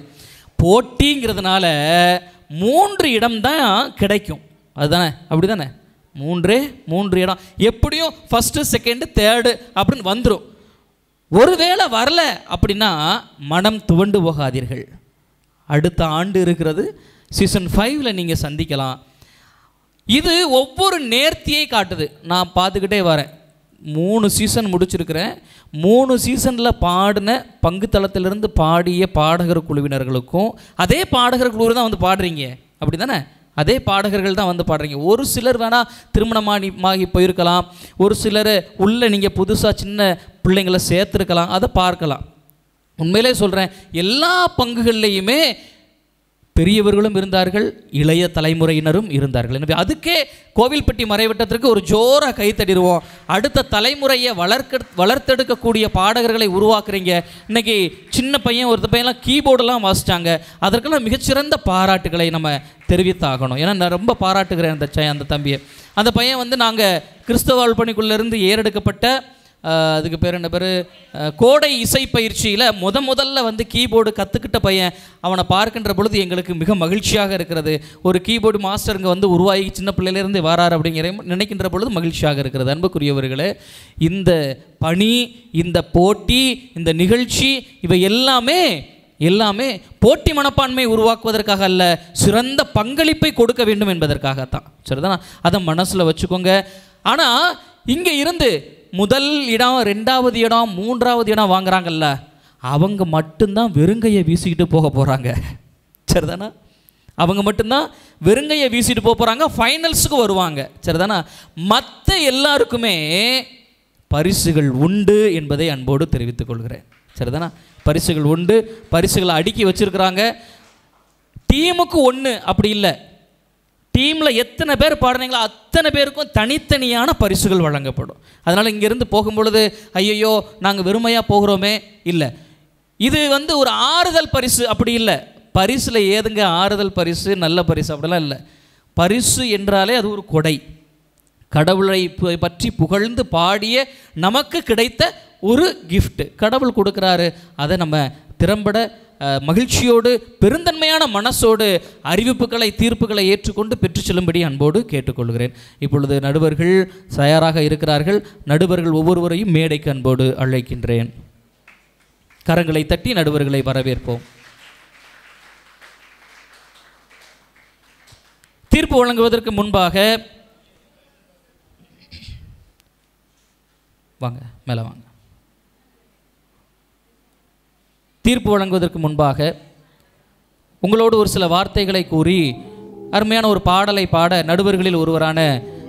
போட்டிங்கிறதுனால 3 இடம் தான் கிடைக்கும். அதுதானே? அப்படி தானே? 3 இடம் எப்படியும் ஃபஸ்ட்டு செகண்டு தேர்டு அப்படின்னு வந்துடும். ஒருவேளை வரல அப்படின்னா மனம் துவண்டு போகாதீர்கள். அடுத்த ஆண்டு இருக்கிறது, சீசன் 5ல் நீங்கள் சந்திக்கலாம். இது ஒவ்வொரு நேர்த்தியை காட்டுது. நான் பார்த்துக்கிட்டே வரேன், 3 சீசன் முடிச்சிருக்கிறேன். 3 சீசனில் பாடின பங்கு தளத்திலிருந்து பாடிய பாடகர் குழுவினர்களுக்கும் அதே பாடகர் குழு தான் வந்து பாடுறீங்க, அப்படி தானே? அதே பாடகர்கள் தான் வந்து பாடுறீங்க. ஒரு சிலர் வேணால் திருமணமாகி போயிருக்கலாம், ஒரு சிலர் உள்ளே நீங்கள் புதுசாக சின்ன பிள்ளைங்களை சேர்த்துருக்கலாம், அதை பார்க்கலாம். உண்மையிலே சொல்கிறேன், எல்லா பங்குகள்லேயுமே பெரியவர்களும் இருந்தார்கள், இளைய தலைமுறையினரும் இருந்தார்கள். எனவே அதுக்கே கோவில்பட்டி மறைவட்டத்திற்கு ஒரு ஜோராக கைத்தடிடுவோம். அடுத்த தலைமுறையை வளர்த்தெடுக்கக்கூடிய பாடகர்களை உருவாக்குறீங்க. இன்றைக்கி சின்ன பையன் ஒருத்த பையன்லாம் கீபோர்டெல்லாம் வாசித்தாங்க. அதற்கெல்லாம் மிகச்சிறந்த பாராட்டுகளை நம்ம தெரிவித்தாகணும். ஏன்னா நான் ரொம்ப பாராட்டுகிறேன் அந்த தம்பியை. அந்த பையன் வந்து நாங்கள் கிறிஸ்தவ வாழ்பணிக்குள்ளேருந்து ஏறெடுக்கப்பட்ட அதுக்கு பேர் என்ன பேர், கோடை இசை பயிற்சியில் முதல்ல வந்து கீபோர்டு கற்றுக்கிட்ட பையன். அவனை பார்க்கின்ற பொழுது எங்களுக்கு மிக மகிழ்ச்சியாக இருக்கிறது. ஒரு கீபோர்டு மாஸ்டர் இங்கே வந்து உருவாகி சின்ன பிள்ளையிலேருந்து வராரு அப்படிங்கிற நினைக்கின்ற பொழுது மகிழ்ச்சியாக இருக்கிறது. அன்புக்குரியவர்களே, இந்த பணி, இந்த போட்டி, இந்த நிகழ்ச்சி, இவை எல்லாமே போட்டி மனப்பான்மை உருவாக்குவதற்காக அல்ல, சிறந்த பங்களிப்பை கொடுக்க வேண்டும் என்பதற்காகத்தான். சரிதானா? அதை மனசில் வச்சுக்கோங்க. ஆனால் இங்கே இருந்து முதல் இடம், 2வது இடம், 3வது இடம் வாங்குறாங்கல்ல, அவங்க மட்டும்தான் வெறுங்கையை வீசிக்கிட்டு போக போகிறாங்க. சரிதானா? அவங்க மட்டும்தான் வெறுங்கையை வீசிட்டு போக போகிறாங்க, ஃபைனல்ஸுக்கு வருவாங்க. சரிதானா? மற்ற எல்லாருக்குமே பரிசுகள் உண்டு என்பதை அன்போடு தெரிவித்துக் கொள்கிறேன். சரிதானா? பரிசுகள் உண்டு, பரிசுகளை அடுக்கி வச்சிருக்கிறாங்க. டீமுக்கு 1 அப்படி இல்லை, டீமில் எத்தனை பேர் பாடுறீங்களோ அத்தனை பேருக்கும் தனித்தனியான பரிசுகள் வழங்கப்படும். அதனால் இங்கேருந்து போகும்பொழுது ஐயோ நாங்கள் வெறுமையாக போகிறோமே, இல்லை, இது வந்து ஒரு ஆறுதல் பரிசு அப்படி இல்லை. பரிசில் ஏதுங்க ஆறுதல் பரிசு, நல்ல பரிசு அப்படிலாம் இல்லை. பரிசு என்றாலே அது ஒரு கொடை. கடவுளை பற்றி புகழ்ந்து பாடிய நமக்கு கிடைத்த ஒரு கிஃப்ட் கடவுள் கொடுக்குறாரு. அதை நம்ம திறம்பட மகிழ்ச்சியோடு பெருந்தன்மையான மனசோடு அறிவிப்புகளை, தீர்ப்புகளை ஏற்றுக்கொண்டு பெற்று செல்லும்படி அன்போடு கேட்டுக்கொள்கிறேன். இப்பொழுது நடுவர்கள் தயாராக இருக்கிறார்கள். நடுவர்கள் ஒவ்வொருவரையும் மேடைக்கு அன்போடு அழைக்கின்றேன். கரங்களை தட்டி நடுவர்களை வரவேற்போம். தீர்ப்பு வழங்குவதற்கு முன்பாக வாங்க, மேலே வாங்க. தீர்ப்பு வழங்குவதற்கு முன்பாக உங்களோடு ஒரு சில வார்த்தைகளை கூறி அருமையான ஒரு பாடலை பாட நடுவர்களில் ஒருவரான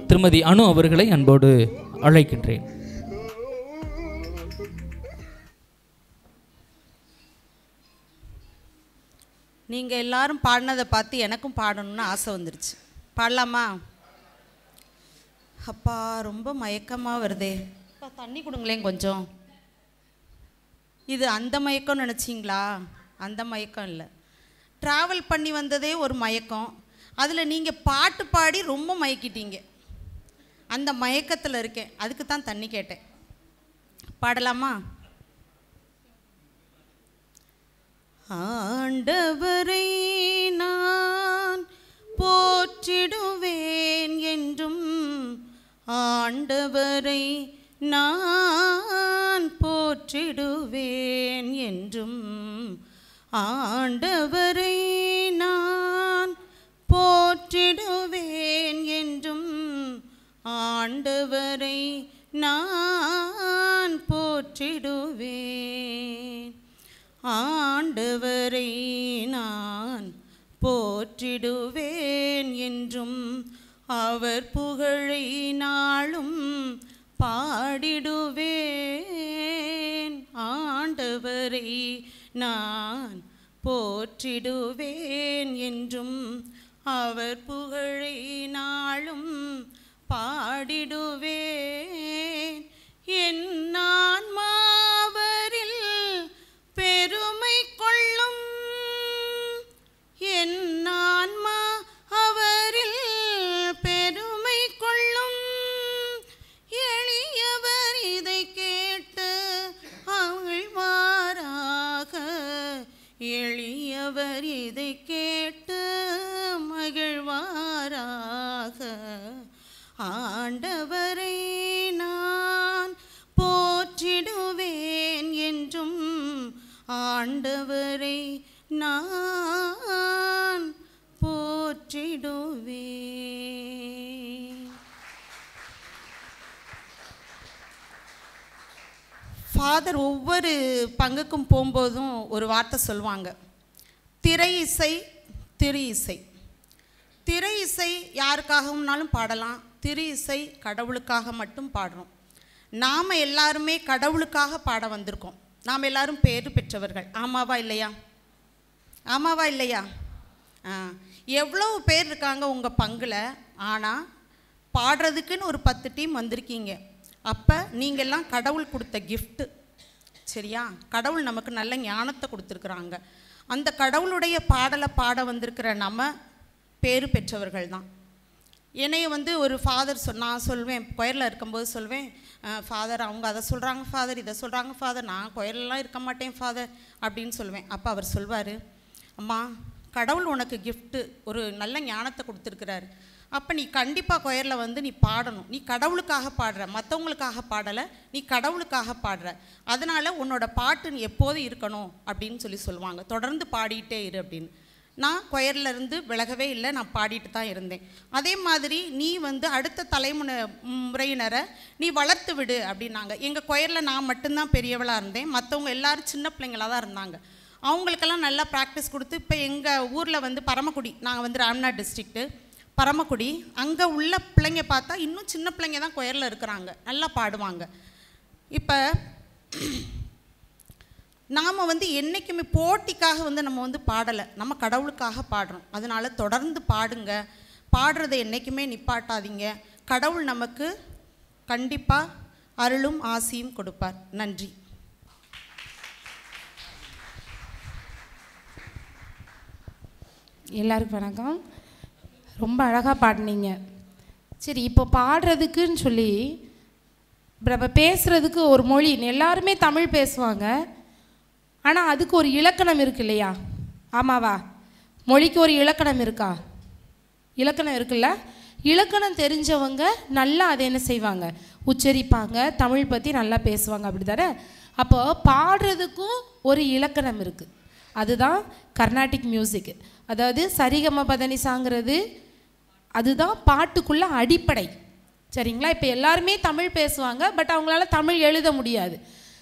திருமதி அனு அவர்களை அன்போடு அழைக்கின்றேன்.
நீங்கள் எல்லாரும் பாடினதை பார்த்து எனக்கும் பாடணும்னு ஆசை வந்துருச்சு. பாடலாமா? அப்பா ரொம்ப மயக்கமாக வருதே, அப்பா தண்ணி கொடுங்களேன் கொஞ்சம். இது அந்த மயக்கம் நினச்சிங்களா? அந்த மயக்கம் இல்லை. ட்ராவல் பண்ணி வந்ததே ஒரு மயக்கம், அதில் நீங்கள் பாட்டு பாடி ரொம்ப மயக்கிட்டீங்க. அந்த மயக்கத்தில் இருக்கேன், அதுக்கு தான் தண்ணி கேட்டேன். பாடலாமா? ஆண்டவரை நான் போற்றிடுவேன் என்றும், ஆண்டவரை நான் போற்றிடுவேன் என்றும், ஆண்டவரை நான் போற்றிடுவேன் என்றும், ஆண்டவரை நான் போற்றிடுவேன், ஆண்டவரை நான் போற்றிடுவேன் என்றும், அவர் புகழை நாளும் பாடிடுவேன், ஆண்டவரை நான் போற்றிடுவேன் என்றும், அவர் புகழை நாளும் பாடிடுவேன். என் ஆன்மாவரில் பெருமை கொள்ளும், என் ஆன்மா அவரில் பெருமை கொள்ளும், எளியவர் இதை கேட்டு அகழ்வாராக, எளியவர் இதை கேட்டு மகிழ்வாராக, ஆண்டவரை நான் போற்றிடுவேன் என்றும், ஆண்டவரை நான் போற்றிடுவேன். ஃபாதர் ஒவ்வொரு பங்குக்கும் போகும்போதும் ஒரு வார்த்தை சொல்லுவாங்க, திரை இசை திரு இசை. திரை இசை யாருக்காகவும்னாலும் பாடலாம், திரு இசை கடவுளுக்காக மட்டும் பாடுறோம். நாம் எல்லாருமே கடவுளுக்காக பாட வந்திருக்கோம். நாம் எல்லாரும் பேர் பெற்றவர்கள். ஆமாவா இல்லையா? ஆமாவா இல்லையா? எவ்வளோ பேர் இருக்காங்க உங்கள் பங்கில், ஆனால் பாடுறதுக்குன்னு ஒரு 10 டீம் வந்திருக்கீங்க. அப்போ நீங்கள்லாம் கடவுள் கொடுத்த கிஃப்ட்டு, சரியா? கடவுள் நமக்கு நல்ல ஞானத்தை கொடுத்துருக்குறாங்க. அந்த கடவுளுடைய பாடலை பாட வந்திருக்கிற நம்ம பேர் பெற்றவர்கள் தான். என்னைய ஒரு ஃபாதர் நான் சொல்வேன், கொயரில் இருக்கும்போது சொல்வேன், ஃபாதர் அவங்க அதை சொல்கிறாங்க ஃபாதர், இதை சொல்கிறாங்க ஃபாதர், நான் கொயர்லாம் இருக்க மாட்டேன் ஃபாதர் அப்படின்னு சொல்லுவேன். அப்போ அவர் சொல்வார், அம்மா கடவுள் உனக்கு கிஃப்ட்டு ஒரு நல்ல ஞானத்தை கொடுத்துருக்கிறாரு. அப்போ நீ கண்டிப்பாக கொயரில் நீ பாடணும். நீ கடவுளுக்காக பாடுற, மற்றவங்களுக்காக பாடலை, நீ கடவுளுக்காக பாடுற. அதனால் உன்னோட பாட்டு நீ எப்போதும் இருக்கணும் அப்படின்னு சொல்லுவாங்க. தொடர்ந்து பாடிட்டே இரு அப்படின்னு. நான் கொயர்லேருந்து விலகவே இல்லை, நான் பாடிட்டு தான் இருந்தேன். அதே மாதிரி நீ அடுத்த தலைமுறையினரை நீ வளர்த்து விடு அப்படின்னாங்க. எங்கள் கொயரில் நான் மட்டும்தான் பெரியவளாக இருந்தேன், மற்றவங்க எல்லோரும் சின்ன பிள்ளைங்களாக தான் இருந்தாங்க. அவங்களுக்கெல்லாம் நல்லா ப்ராக்டிஸ் கொடுத்து இப்போ எங்கள் ஊரில் பரமக்குடி, நாங்கள் ராம்நாத் டிஸ்ட்ரிக்ட்டு பரமக்குடி, அங்கே உள்ள பிள்ளைங்க பார்த்தா இன்னும் சின்ன பிள்ளைங்க தான் கொயரில் இருக்கிறாங்க, நல்லா பாடுவாங்க. இப்போ நாம் என்றைக்குமே போட்டிக்காக நம்ம பாடலை, நம்ம கடவுளுக்காக பாடுறோம். அதனால் தொடர்ந்து பாடுங்க, பாடுறதை என்றைக்குமே நிப்பாட்டாதீங்க. கடவுள் நமக்கு கண்டிப்பாக அருளும் ஆசியும் கொடுப்பார். நன்றி.
எல்லாருக்கும் வணக்கம். ரொம்ப அழகாக பாடினீங்க. சரி, இப்போ பாடுறதுக்குன்னு சொல்லி நம்ம பேசுகிறதுக்கு ஒரு மொழி, எல்லாருமே தமிழ் பேசுவாங்க, ஆனால் அதுக்கு ஒரு இலக்கணம் இருக்கு இல்லையா? ஆமாவா? மொழிக்கு ஒரு இலக்கணம் இருக்கா? இலக்கணம் இருக்குல்ல? இலக்கணம் தெரிஞ்சவங்க நல்லா அதை என்ன செய்வாங்க, உச்சரிப்பாங்க, தமிழ் பற்றி நல்லா பேசுவாங்க, அப்படி தானே? அப்போ பாடுறதுக்கும் ஒரு இலக்கணம் இருக்குது. அதுதான் கர்நாடிக் மியூசிக். அதாவது சரிகம பதனிசாங்கிறது அதுதான் பாட்டுக்குள்ள அடிப்படை, சரிங்களா? இப்போ எல்லாருமே தமிழ் பேசுவாங்க, பட் அவங்களால தமிழ் எழுத முடியாது,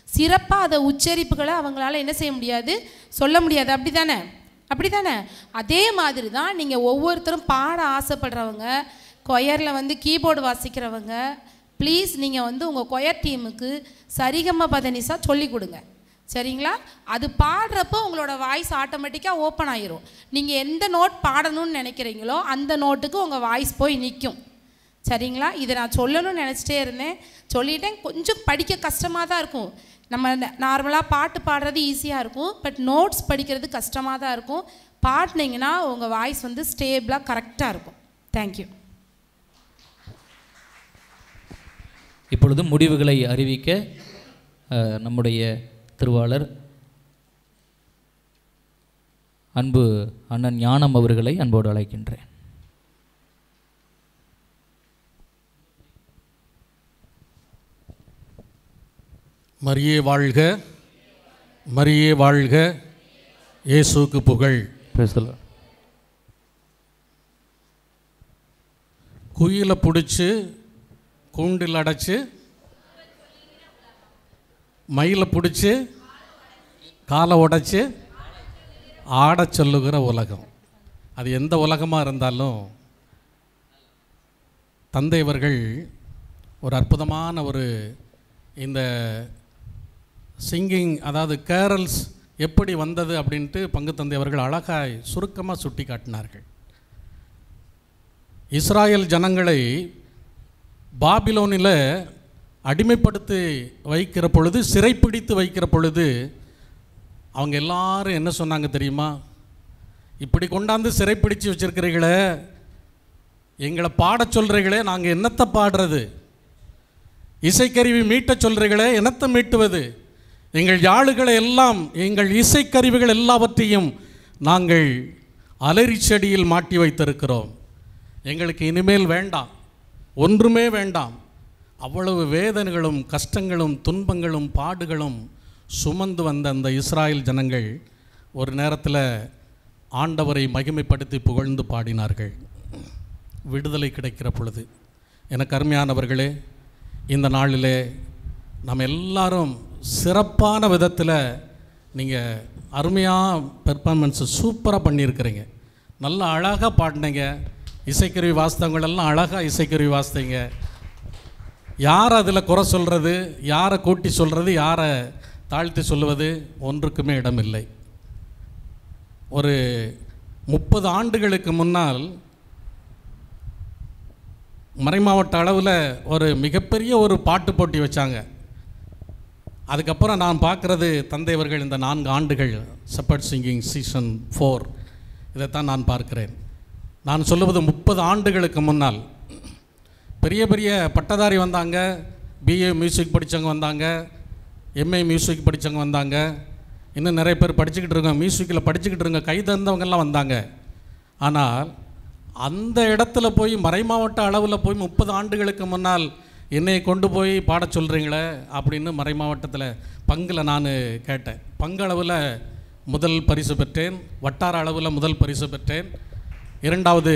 சிறப்பாக அதை உச்சரிப்புகளை அவங்களால என்ன செய்ய முடியாது, சொல்ல முடியாது. அப்படி தானே? அப்படி தானே? அதே மாதிரி தான் நீங்கள் ஒவ்வொருத்தரும் பாட ஆசைப்படுறவங்க, கொயரில் கீபோர்டு வாசிக்கிறவங்க, ப்ளீஸ் நீங்கள் உங்கள் கொயர் டீமுக்கு சரிகம பதனிசா சொல்லி கொடுங்க, சரிங்களா? அது பாடுறப்போ உங்களோட வாய்ஸ் ஆட்டோமேட்டிக்காக ஓப்பன் ஆகிரும். நீங்கள் எந்த நோட் பாடணும்னு நினைக்கிறீங்களோ அந்த நோட்டுக்கு உங்கள் வாய்ஸ் போய் நிற்கும், சரிங்களா? இதை நான் சொல்லணும்னு நினச்சிட்டே இருந்தேன், சொல்லிட்டேன். கொஞ்சம் படிக்க கஷ்டமாக தான் இருக்கும். நம்ம நார்மலாக பாட்டு பாடுறது ஈஸியாக இருக்கும், பட் நோட்ஸ் படிக்கிறது கஷ்டமாக தான் இருக்கும். பாடினீங்கன்னா உங்கள் வாய்ஸ் ஸ்டேபிளாக கரெக்டாக இருக்கும். தேங்க்யூ.
இப்பொழுது முடிவுகளை அறிவிக்க நம்முடைய திருவாளர் அன்பு அண்ணன் ஞானம் அவர்களை அன்போடு அழைக்கின்றேன்.
மரியே வாழ்க, மரியே வாழ்க, இயேசுவுக்கு புகழ். குயிலை பிடிச்சி கூண்டில் அடைச்சி, மயிலை பிடிச்சி காலை உடைச்சி ஆட சொல்லுகிற உலகம். அது எந்த உலகமாக இருந்தாலும் தந்தையவர்கள் ஒரு அற்புதமான ஒரு இந்த சிங்கிங், அதாவது கேரல்ஸ் எப்படி வந்தது அப்படின்ட்டு பங்கு தந்தையவர்கள் அழகாய் சுருக்கமாக சுட்டி காட்டினார்கள். இஸ்ராயல் ஜனங்களை பாபிலோனில் அடிமைப்படுத்தி வைக்கிற பொழுது, சிறைப்பிடித்து வைக்கிற பொழுது அவங்க எல்லாரும் என்ன சொன்னாங்க தெரியுமா? இப்படி கொண்டாந்து சிறைப்பிடித்து வச்சுருக்கிறீங்களே, எங்களை பாட சொல்கிறீங்களே, நாங்கள் என்னத்தை பாடுறது? இசைக்கருவி மீட்ட சொல்கிறீங்களே, என்னத்தை மீட்டுவது? எங்கள் யாழுகளை எல்லாம், எங்கள் இசைக்கருவிகள் எல்லாவற்றையும் நாங்கள் அலரி செடியில் மாட்டி வைத்திருக்கிறோம், எங்களுக்கு இனிமேல் வேண்டாம், ஒன்றுமே வேண்டாம். அவ்வளவு வேதனைகளும் கஷ்டங்களும் துன்பங்களும் பாடுகளும் சுமந்து வந்த அந்த இஸ்ராயல் ஜனங்கள் ஒரு நேரத்தில் ஆண்டவரை மகிமைப்படுத்தி புகழ்ந்து பாடினார்கள். விடுதலை கிடைக்கிற பொழுது எனக்கு அருமையானவர்களே, இந்த நாளிலே நம்ம எல்லாரும் சிறப்பான விதத்தில் நீங்கள் அருமையாக பெர்ஃபார்மன்ஸு சூப்பராக பண்ணியிருக்கிறீங்க. நல்லா அழகாக பாடினீங்க. இசைக்கருவி வாசித்தவங்களெல்லாம் அழகாக இசைக்கருவி வாசித்தீங்க. யார் அதில் குறை சொல்கிறது, யாரை கூட்டி சொல்கிறது, யாரை தாழ்த்தி சொல்லுவது ஒன்றுக்குமே இடமில்லை. ஒரு 30 ஆண்டுகளுக்கு முன்னால் மறைமாவட்ட அளவில் ஒரு மிகப்பெரிய ஒரு பாட்டு போட்டி வச்சாங்க. அதுக்கப்புறம் நான் பார்க்குறது தந்தையவர்கள் இந்த 4 ஆண்டுகள் ஷெப்பர்ட் சிங்கிங் சீசன் 4 இதைத்தான் நான் பார்க்கிறேன். நான் சொல்லுவது 30 ஆண்டுகளுக்கு முன்னால் பெரிய பெரிய பட்டதாரி வந்தாங்க, பிஏ மியூசிக் படித்தவங்க வந்தாங்க, எம்ஏ மியூசிக் படித்தவங்க வந்தாங்க, இன்னும் நிறைய பேர் படிச்சுக்கிட்டு இருக்காங்க, மியூசிக்கில் படிச்சுக்கிட்டு இருங்க கை தந்தவங்கெல்லாம் வந்தாங்க. ஆனால் அந்த இடத்துல போய் மறைமாவட்ட அளவில் போய் 30 ஆண்டுகளுக்கு முன்னால் என்னை கொண்டு போய் பாட சொல்கிறீங்களே அப்படின்னு மறைமாவட்டத்தில் பங்கில் நான் கேட்டேன். பங்களவில் முதல் பரிசு பெற்றேன், வட்டார அளவில் முதல் பரிசு பெற்றேன். 2வது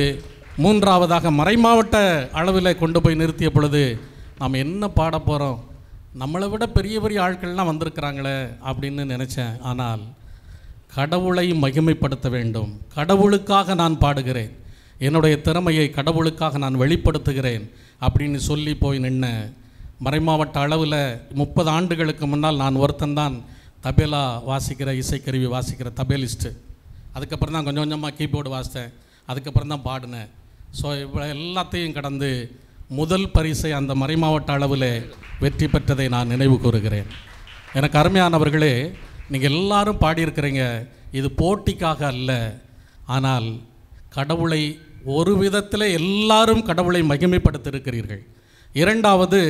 3வதாக மறைமாவட்ட அளவில் கொண்டு போய் நிறுத்திய பொழுது நாம் என்ன பாட போகிறோம், நம்மளை விட பெரிய பெரிய ஆட்கள்லாம் வந்திருக்கிறாங்களே அப்படின்னு நினச்சேன். ஆனால் கடவுளை மகிமைப்படுத்த வேண்டும், கடவுளுக்காக நான் பாடுகிறேன், என்னுடைய திறமையை கடவுளுக்காக நான் வெளிப்படுத்துகிறேன் அப்படின்னு சொல்லி போய் நின்ன மறைமாவட்ட அளவில் 30 ஆண்டுகளுக்கு முன்னால் நான் ஒருத்தன்தான் தபேலா வாசிக்கிற இசைக்கருவி வாசிக்கிற தபேலிஸ்ட்டு. அதுக்கப்புறம் தான் கொஞ்சம் கொஞ்சமாக கீபோர்டு வாசித்தேன், அதுக்கப்புறம் தான் பாடினேன். ஸோ இவ்வளோ எல்லாத்தையும் கடந்து முதல் பரிசை அந்த மறைமாவட்ட அளவில் வெற்றி பெற்றதை நான் நினைவு கூறுகிறேன். எனக்கு அருமையானவர்களே, நீங்கள் எல்லாரும் பாடியிருக்கிறீங்க, இது போட்டிக்காக அல்ல, ஆனால் கடவுளை ஒரு விதத்தில் எல்லாரும் கடவுளை மகிமைப்படுத்தியிருக்கிறீர்கள். 2வது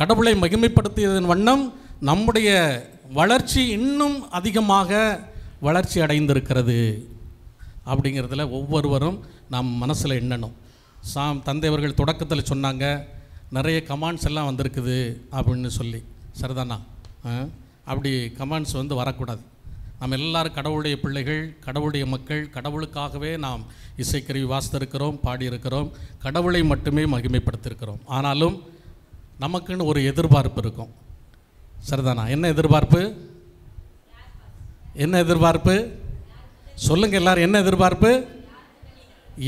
கடவுளை மகிமைப்படுத்தியதன் வண்ணம் நம்முடைய வளர்ச்சி இன்னும் அதிகமாக வளர்ச்சி அடைந்திருக்கிறது அப்படிங்கிறதுல ஒவ்வொருவரும் நாம் மனசில் எண்ணணும். தந்தையவர்கள் தொடக்கத்தில் சொன்னாங்க, நிறைய கமாண்ட்ஸ் எல்லாம் வந்திருக்குது அப்படின்னு சொல்லி. சரிதானா? அப்படி கமாண்ட்ஸ் வரக்கூடாது. நம்ம எல்லாரும் கடவுளுடைய பிள்ளைகள், கடவுளுடைய மக்கள், கடவுளுக்காகவே நாம் இசைக்கருவி வாசித்திருக்கிறோம், பாடியிருக்கிறோம், கடவுளை மட்டுமே மகிமைப்படுத்தியிருக்கிறோம். ஆனாலும் நமக்குன்னு ஒரு எதிர்பார்ப்பு இருக்கும். சரிதானா? என்ன எதிர்பார்ப்பு? என்ன எதிர்பார்ப்பு சொல்லுங்கள் எல்லாரும், என்ன எதிர்பார்ப்பு?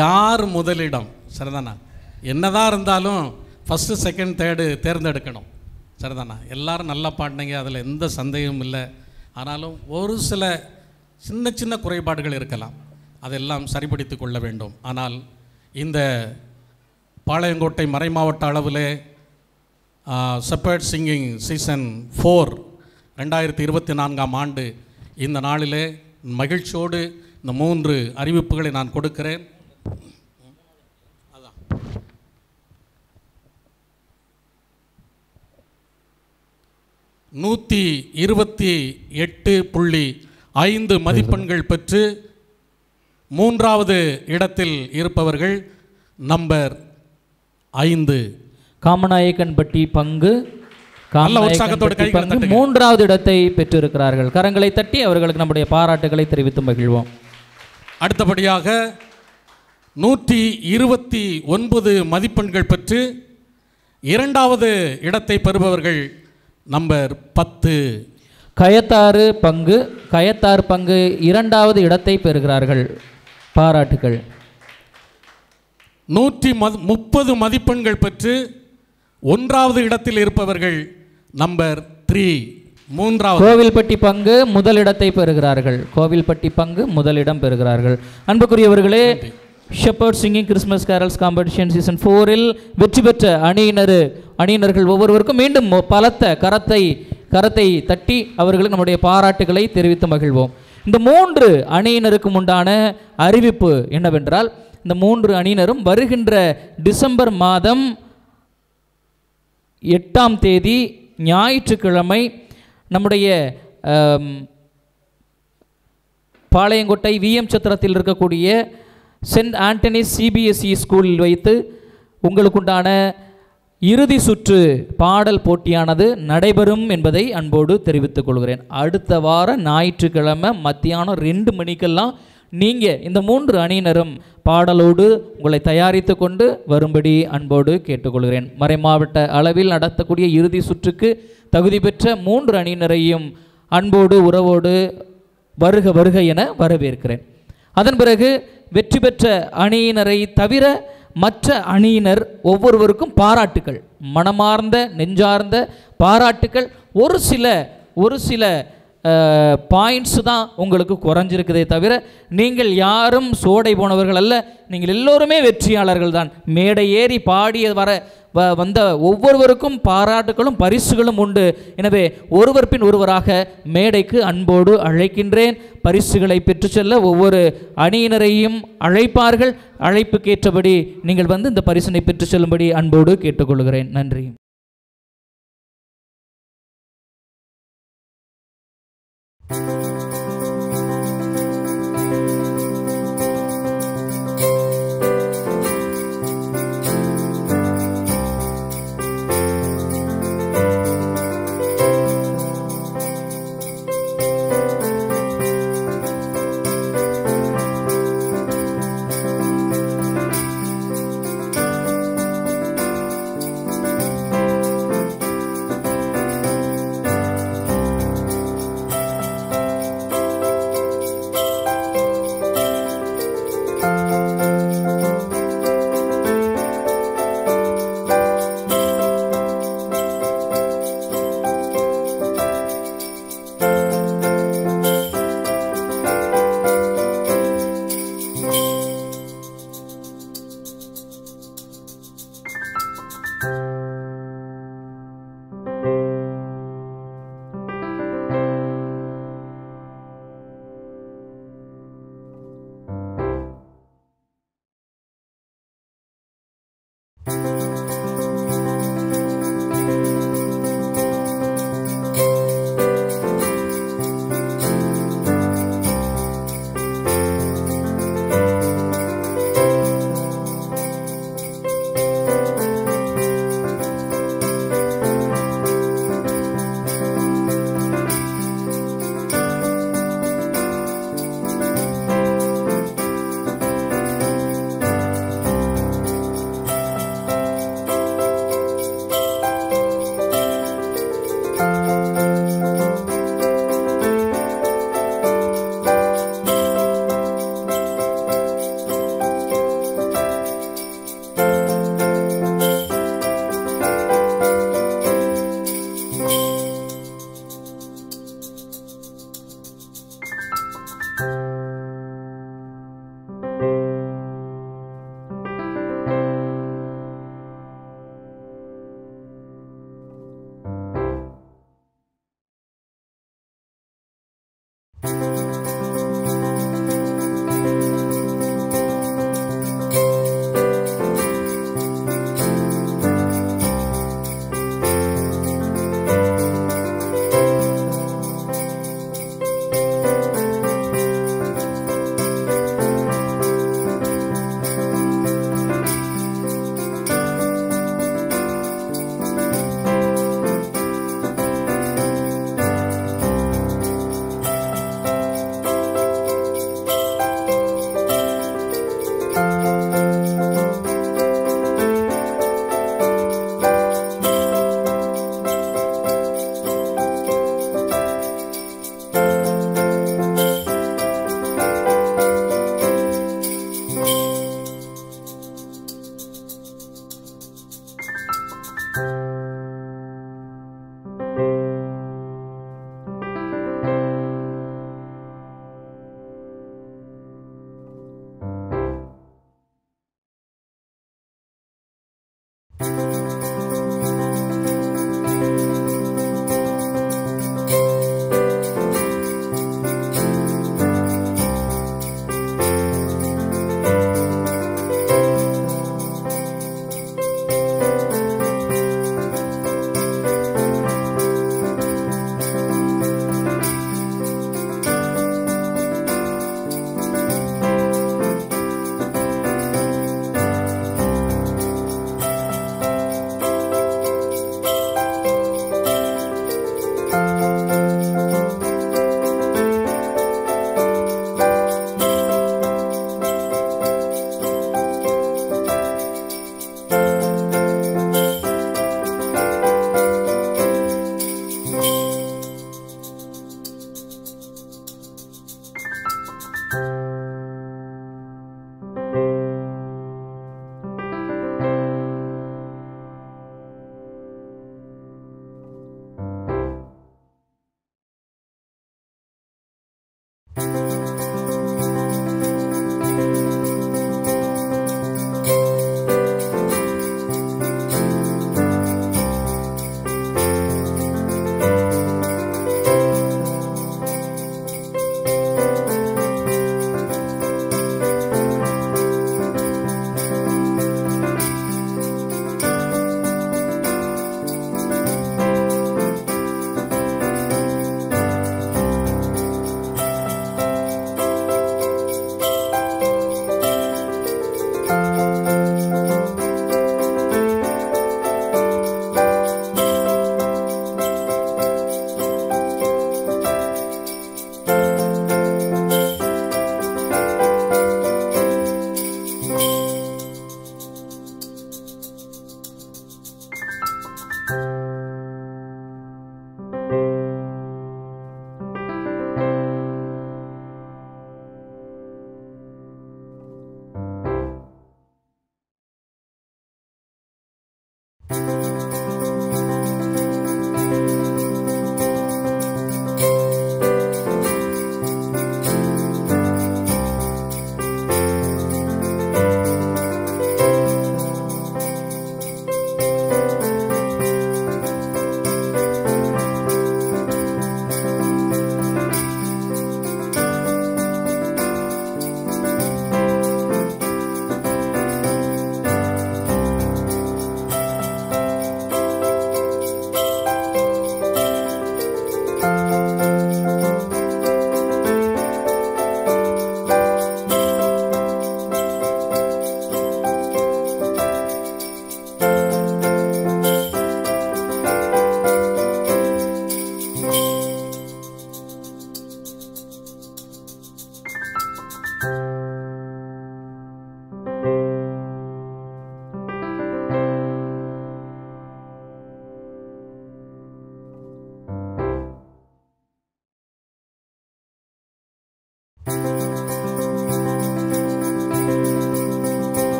யார் முதலிடம்? சரிதானா? என்னதான் இருந்தாலும் ஃபஸ்ட்டு செகண்ட் தேர்டு தேர்ந்தெடுக்கணும். சரிதானா? எல்லாரும் நல்லா பாடினீங்க, அதில் எந்த சந்தேகமும் இல்லை. ஆனாலும் ஒரு சில சின்ன சின்ன குறைபாடுகள் இருக்கலாம், அதெல்லாம் சரிப்படுத்தி கொள்ள வேண்டும். ஆனால் இந்த பாளையங்கோட்டை மறைமாவட்ட அளவிலே ஷெப்பர்ட் சிங்கிங் சீசன் 4 2024ஆம் ஆண்டு இந்த நாளிலே மகிழ்ச்சியோடு இந்த 3 அறிவிப்புகளை நான் கொடுக்கிறேன். அதான் 128.5 மதிப்பெண்கள் பெற்று 3வது இடத்தில் இருப்பவர்கள் நம்பர் 5
காமநாயக்கன்பட்டி பங்கு.
நல்ல உற்சாகத்தோடு கை தட்டுங்க.
3வது இடத்தை பெற்றிருக்கிறார்கள். கரங்களை தட்டி அவர்களுக்கு நம்முடைய பாராட்டுகளை தெரிவித்து மகிழ்வோம்.
அடுத்தபடியாக 129 மதிப்பெண்கள் பெற்று 2வது இடத்தை பெறுபவர்கள் நம்பர் 10
கயத்தாறு பங்கு. கயத்தாறு பங்கு 2வது இடத்தை பெறுகிறார்கள். பாராட்டுகள்.
130 மதிப்பெண்கள் பெற்று 1வது இடத்தில் இருப்பவர்கள் நம்பர் 3 3வது
கோவில்பட்டி பங்கு முதலிடத்தை பெறுகிறார்கள். கோவில்பட்டி பங்கு முதலிடம் பெறுகிறார்கள். அன்புக்குரியவர்களே, shepherd singing Christmas carols competition season 4இல் வெற்றி பெற்ற அணியினர்கள் ஒவ்வொருவருக்கும் மீண்டும் பலத்த கரத்தை தட்டி அவர்களுக்கு நம்முடைய பாராட்டுகளை தெரிவித்து மகிழ்வோம். இந்த 3 அணியினருக்கும் உண்டான அறிவிப்பு என்னவென்றால், இந்த 3 அணியினரும் வருகின்ற டிசம்பர் மாதம் 8ஆம் தேதி ஞாயிற்றுக்கிழமை நம்முடைய பாளையங்கோட்டை விஎம் சத்திரத்தில் இருக்கக்கூடிய சென்ட் ஆண்டனிஸ் சிபிஎஸ்இ ஸ்கூலில் வைத்து உங்களுக்குண்டான இறுதி சுற்று பாடல் போட்டியானது நடைபெறும் என்பதை அன்போடு தெரிவித்துக் கொள்கிறேன். அடுத்த வார ஞாயிற்றுக்கிழமை மத்தியானம் 2 மணிக்கெல்லாம் நீங்கள் இந்த 3 அணியினரும் பாடலோடு உங்களை தயாரித்து கொண்டு வரும்படி அன்போடு கேட்டுக்கொள்கிறேன். மறைமாவட்ட அளவில் நடத்தக்கூடிய இறுதி சுற்றுக்கு தகுதி பெற்ற 3 அணியினரையும் அன்போடு உறவோடு வருக வருக என வரவேற்கிறேன். அதன் பிறகு வெற்றி பெற்ற அணியினரை தவிர மற்ற அணியினர் ஒவ்வொருவருக்கும் பாராட்டுக்கள், மனமார்ந்த நெஞ்சார்ந்த பாராட்டுக்கள். ஒரு சில பாயிண்ட்ஸ் தான் உங்களுக்கு குறைஞ்சிருக்குதே தவிர நீங்கள் யாரும் சோடை போனவர்கள் அல்ல. நீங்கள் எல்லோருமே வெற்றியாளர்கள் தான். மேடை ஏறி பாடிய வந்த ஒவ்வொருவருக்கும் பாராட்டுகளும் பரிசுகளும் உண்டு. எனவே ஒருவர் பின் ஒருவராக மேடைக்கு அன்போடு அழைக்கின்றேன். பரிசுகளை பெற்று செல்ல ஒவ்வொரு அணியினரையும் அழைப்பார்கள். அழைப்புக்கேற்றபடி நீங்கள் வந்து இந்த பரிசினை பெற்று செல்லும்படி அன்போடு கேட்டுக்கொள்கிறேன். நன்றி.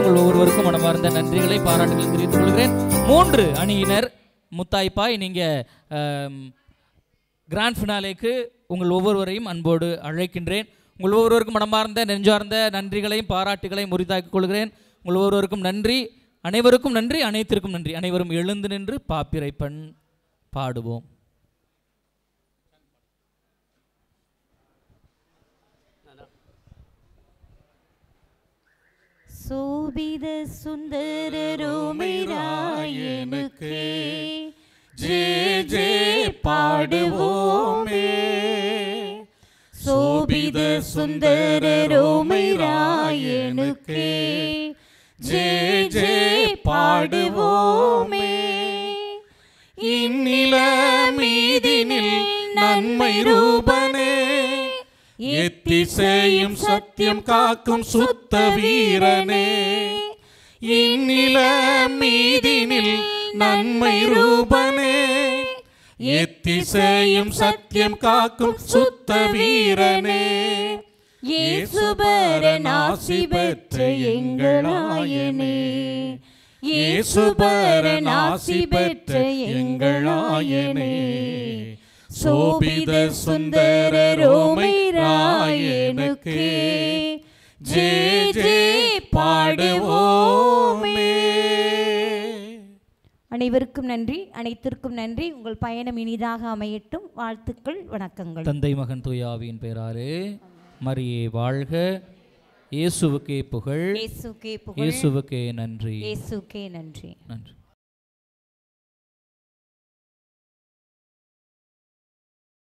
உங்கள் ஒவ்வொருவருக்கும் மனமார்ந்த நன்றிகளை பாராட்டுகளை தெரிவித்துக் கொள்கிறேன். 3 அணியினர் முத்தாய்ப்பாய் நீங்கள் கிராண்ட் ஃபினாலேக்கு உங்கள் ஒவ்வொருவரையும் அன்போடு அழைக்கின்றேன். உங்கள் ஒவ்வொருவருக்கும் மனமார்ந்த நெஞ்சார்ந்த நன்றிகளையும் பாராட்டுகளையும் உரித்தாக்கிக் கொள்கிறேன். உங்கள் ஒவ்வொருவருக்கும் நன்றி, அனைவருக்கும் நன்றி, அனைத்திற்கும் நன்றி. அனைவரும் எழுந்து நின்று பாப்பிரை பண் பாடுவோம்.
சோபித சுந்தர ரோமைராயனுக்கு
ஜே ஜே பாடுவோமே.
சோபித சுந்தர ரோமைராயனுக்கு
ஜே ஜே பாடுவோமே. இந்நில மீதினில் நன்மை ரூபனே, எத்திசையும் சத்தியம் காக்கும் சுத்த வீரனே. இந்நில மீதினில் நன்மை ரூபனே, எத்திசையும் சத்தியம் காக்கும் சுத்த வீரனே.
இயேசுபரன் ஆசி பெற்ற எங்களாயனே,
இயேசுபரன் ஆசி பெற்ற எங்களாயனே. சோபித சுந்தர ரோமைராயனுக்கு ஜே ஜே பாடுவோமே.
அனைவருக்கும் நன்றி, அனைத்திற்கும் நன்றி. உங்கள் பயணம் இனிதாக அமையட்டும். வாழ்த்துக்கள், வணக்கங்கள்.
தந்தை மகன் தூய ஆவியின் பெயராலே மரியே வாழ்க. இயேசுவுக்கே புகழ்,
இயேசுக்கே புகழ்,
இயேசுவுக்கே நன்றி,
இயேசுக்கே நன்றி.
நன்றி.